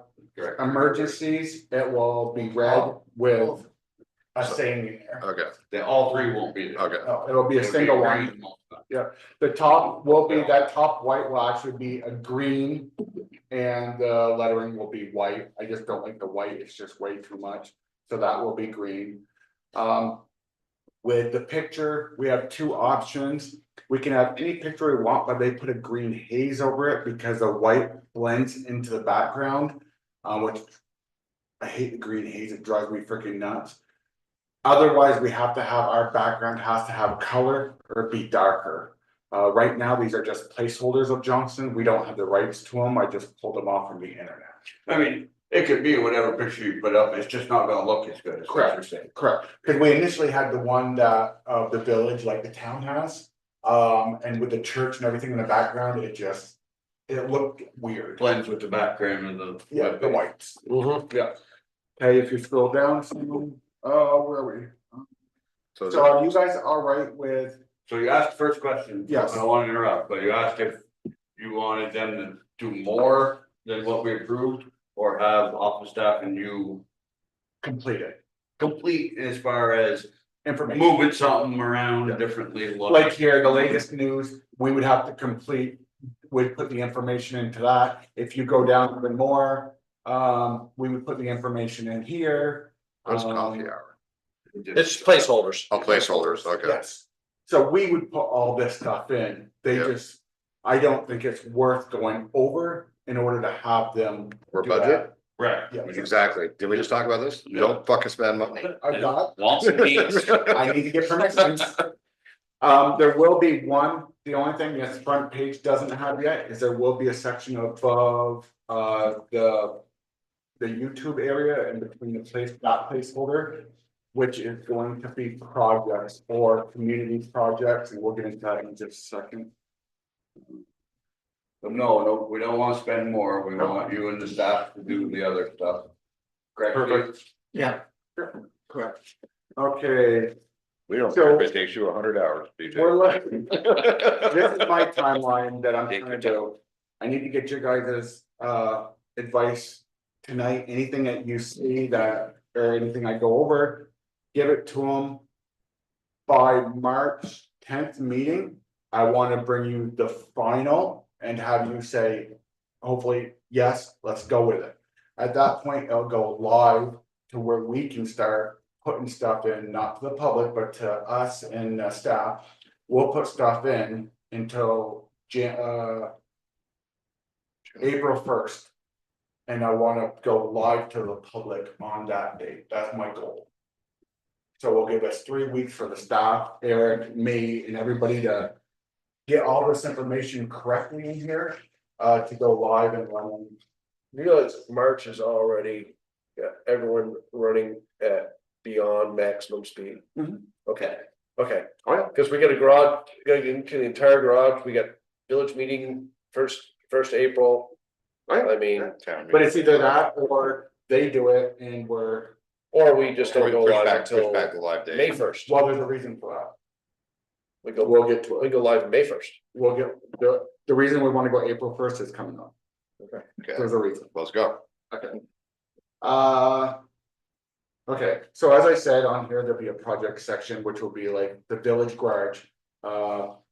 emergencies, it will be red with a saying in there. Okay, They all three won't be there. okay. No, it'll be a single one. The top will be, that top white will actually be a green, and the lettering will be white. I just don't like the white, it's just way too much, so that will be green. With the picture, we have two options. We can have any picture we want, but they put a green haze over it because the white blends into the background. Which I hate the green haze, it drives me freaking nuts. Otherwise, we have to have, our background has to have color or be darker. Right now, these are just placeholders of Johnson. We don't have the rights to them. I just pulled them off from the internet. I mean, it could be whatever picture you put up, it's just not gonna look as good as what you're saying. Correct, because we initially had the one that of the village like the town has. And with the church and everything in the background, it looked weird. Blends with the background of the. Yeah, the whites. Mhm. Yeah. Okay, if you scroll down, where are we? So So are you guys all right with, So you asked the first question. Yes. I don't want to interrupt, but you asked if you wanted them to do more than what we approved, or have office staff and you completed complete as far as information? moving something around Yeah. differently. Like here, the latest news, we would have to complete, we'd put the information into that. If you go down even more, we would put the information in here. what's coffee hour? It's placeholders. Oh, placeholders, okay. Yes, so we would put all this stuff in, they Yeah. just, I don't think it's worth going over in order to have them. Or do budget? Right. that. Yeah, Exactly. Did we just talk about this? Yeah. Don't fucking spend money. I've got, Wants some peace. I need to get permission. There will be one, the only thing this front page doesn't have yet is there will be a section above, the YouTube area in between that placeholder, which is going to be projects or community projects, and we'll get into that in just a second. But no, we don't want to spend more, we want you and the staff to do the other stuff. Correct? Perfect. Yeah. Correct. Okay, We don't So- care if it takes you 100 hours, BJ. we're looking, this is my timeline that I'm trying to do. I need to get your guys' advice tonight, anything that you see that, or anything I go over, give it to them. By March 10th meeting, I want to bring you the final and have you say, hopefully, yes, let's go with it. At that point, it'll go live to where we can start putting stuff in, not to the public, but to us and staff. We'll put stuff in until April 1st. And I wanna go live to the public on that date, that's my goal. So we'll give us 3 weeks for the staff, Eric, me, and everybody to get all this information correctly in here, to go live and run. You realize March is already got everyone running at beyond maximum speed. Mhm. Okay, okay. Oh, yeah. Cause we got a garage, gotta get into the entire garage, we got village meeting first April. I mean, But it's either that or they do it and we're, or we just don't go Push live back until the live May date. 1st. well, there's a reason for that. We'll get to it. We go live May 1st. We'll get, the reason we wanna go April 1st is coming up, Okay, there's a reason. let's go. Okay. Okay, so as I said on here, there'll be a project section, which will be like the village garage.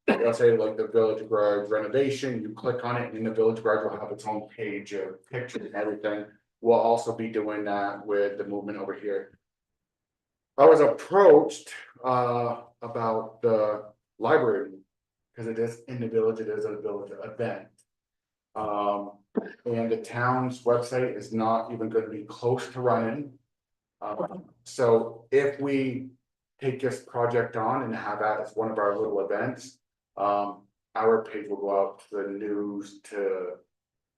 let's say like the village garage renovation, you click on it and the village garage will have its own page of pictures and everything. We'll also be doing that with the movement over here. I was approached about the library, because it is in the village, it is a village event. And the town's website is not even gonna be close to running. So if we take this project on and have that as one of our little events, our page will go out to the news, to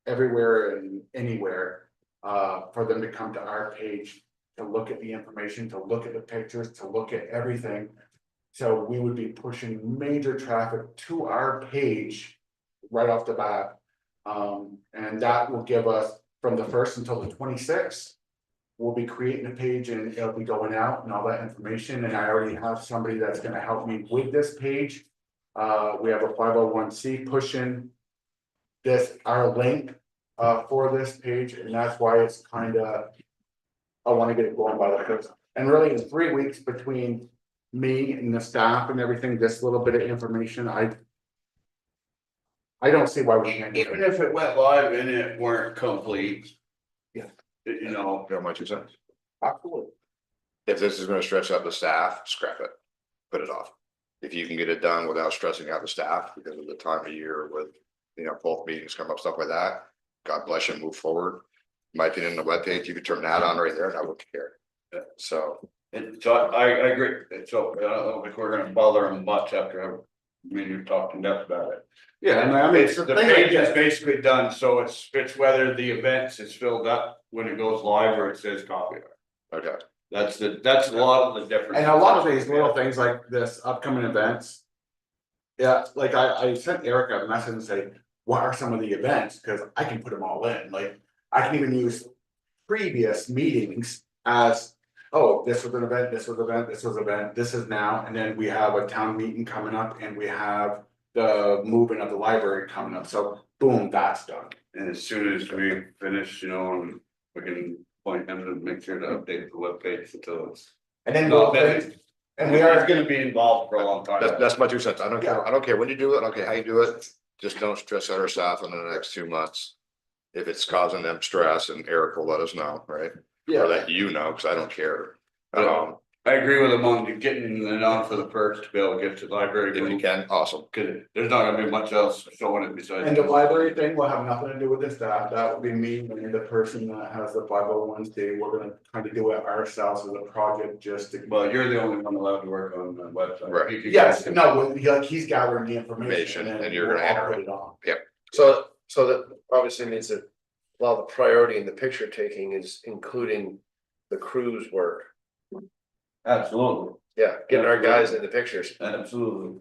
everywhere and anywhere, for them to come to our page, to look at the information, to look at the pictures, to look at everything. So we would be pushing major traffic to our page right off the bat. And that will give us from the 1st until the 26th. We'll be creating a page and it'll be going out and all that information, and I already have somebody that's gonna help me with this page. We have a 501c pushing this, our link, for this page, and that's why it's kinda. I wanna get it going by the 1st, and really in 3 weeks between me and the staff and everything, this little bit of information, I don't see why we can't do Even it. if it went live and it weren't complete. Yeah. You know, How much you say? Absolutely. If this is gonna stress out the staff, scrap it, put it off. If you can get it done without stressing out the staff because of the time of year with, both meetings come up, stuff like that. God bless you, move forward. My opinion, the webpage, you can turn that on right there and I wouldn't care. So, and so I agree, so I don't think we're gonna bother them much after you've talked in depth about it. Yeah, and I mean, It's, the page is basically done, so it's whether the events is filled up when it goes live or it says copy. okay, That's a lot of the difference. And a lot of these little things like this upcoming events. Yeah, like I sent Erica a message and say, what are some of the events? Cause I can put them all in, like, I can even use previous meetings as. Oh, this was an event, this was an event, this was an event, this is now, and then we have a town meeting coming up and we have. The movement of the library coming up, so boom, that's done. And as soon as we finish, and we can point them to make sure to update the webpage until it's. And then No, and we are gonna be involved for a long time. that's my 2 cents. I don't care when you do it, I don't care how you do it. Just don't stress out our staff in the next 2 months. If it's causing them stress, and Eric will let us know, right? Or let cause I don't care. I agree with them on getting it on for the 1st to be able to get to the library. If you can, awesome. Cause there's not gonna be much else showing it besides. And the library thing will have nothing to do with this, that will be me and the person that has the 501c, we're gonna kind of do it ourselves as a project just to. Well, you're the only one allowed to work on the website. Right. You can- Yes, no, like he's gathering the information And then you're gonna I'll enter put it. on. So that obviously means that a lot of the priority in the picture taking is including the crew's work. Absolutely, Yeah, getting our guys in the pictures. absolutely.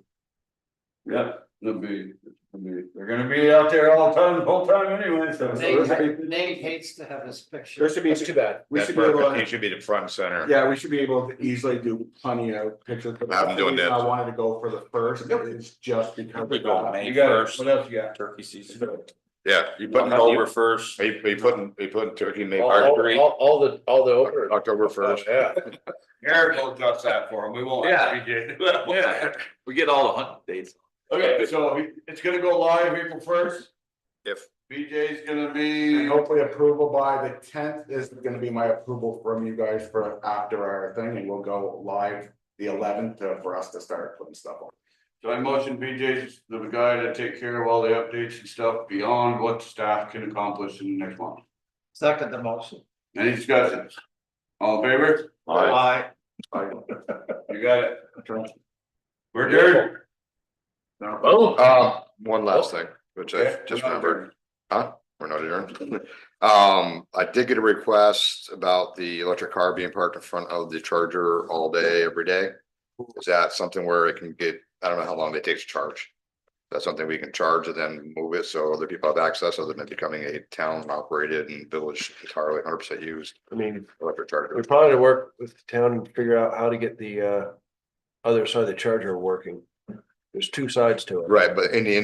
Yeah, they're gonna be out there all the whole time anyway, so. Nate hates to have his picture. There should be, That's too bad. we That's should be able perfect. to. He should be the front and center. Yeah, we should be able to easily do plenty of pictures. But Have them doing the reason this. I wanted to go for the 1st, is just because. We of go that. May You got it, 1st, what else you got? turkey season. Yeah, you putting October 1st. Are you putting turkey May Archery. All the over. October 1st? Yeah. Eric will adjust that for him, we won't. Yeah. BJ. Yeah, we get all the hunt dates. Okay, so it's gonna go live April 1st, If, BJ's gonna And be. hopefully approval by the 10th is gonna be my approval from you guys for after our thing, and we'll go live the 11th for us to start putting stuff on. So I motion BJ's the guy to take care of all the updates and stuff beyond what the staff can accomplish in the next month. Second the motion. Any discussions? All in favor? Aye. You got it. We're adjourned. one last thing, which I Okay, just we're not remembered. Huh? We're not adjourned. I did get a request about the electric car being parked in front of the charger all day, every day. Is that something where it can get, I don't know how long it takes to charge. That's something we can charge and then move it so other people have access, other than it becoming a town operated and village entirely 100% used I mean, electric charger. we probably work with the town and figure out how to get the other side of the charger working. There's 2 sides to it. Right, but in the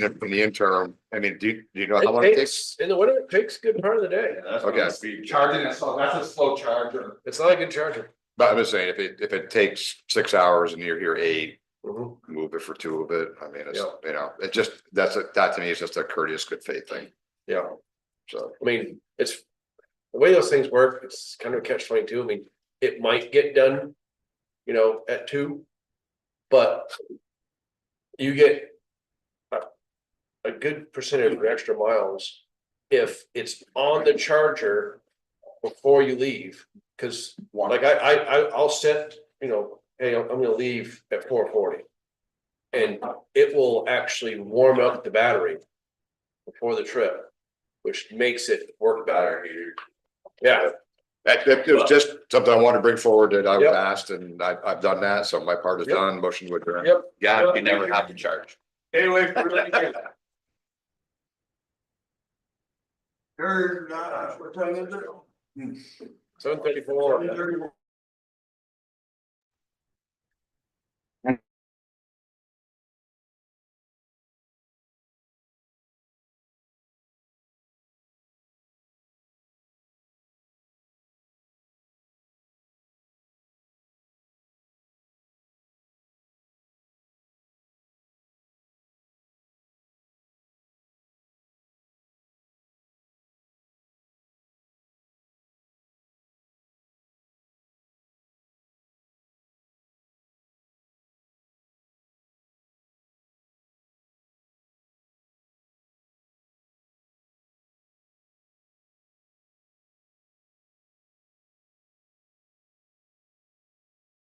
interim, I mean, do you know how long it takes? In the winter, it takes a good part of the day. Okay. Charging it, so that's a slow charger. It's not a good charger. But I'm just saying, if it takes 6 hours and you're here 8, Mhm. move it for two of it. I mean, it's, Yeah. you know, it just, that to me is just a courteous, good faith thing. Yeah, So, I mean, it's, the way those things work, it's kind of catch 22. I mean, it might get done, you know, at 2. But you get a good percentage of extra miles if it's on the charger before you leave. Cause like I'll set, you know, hey, I'm gonna leave at 4:40. And it will actually warm up the battery before the trip, which makes it work better. Yeah, that was just something I wanted to bring forward that I've Yep. asked, and I've done that, so my part is Yep. done, motion to adjourn. yep. Yeah, you never have to charge. Anyway. What time is it? 7:34.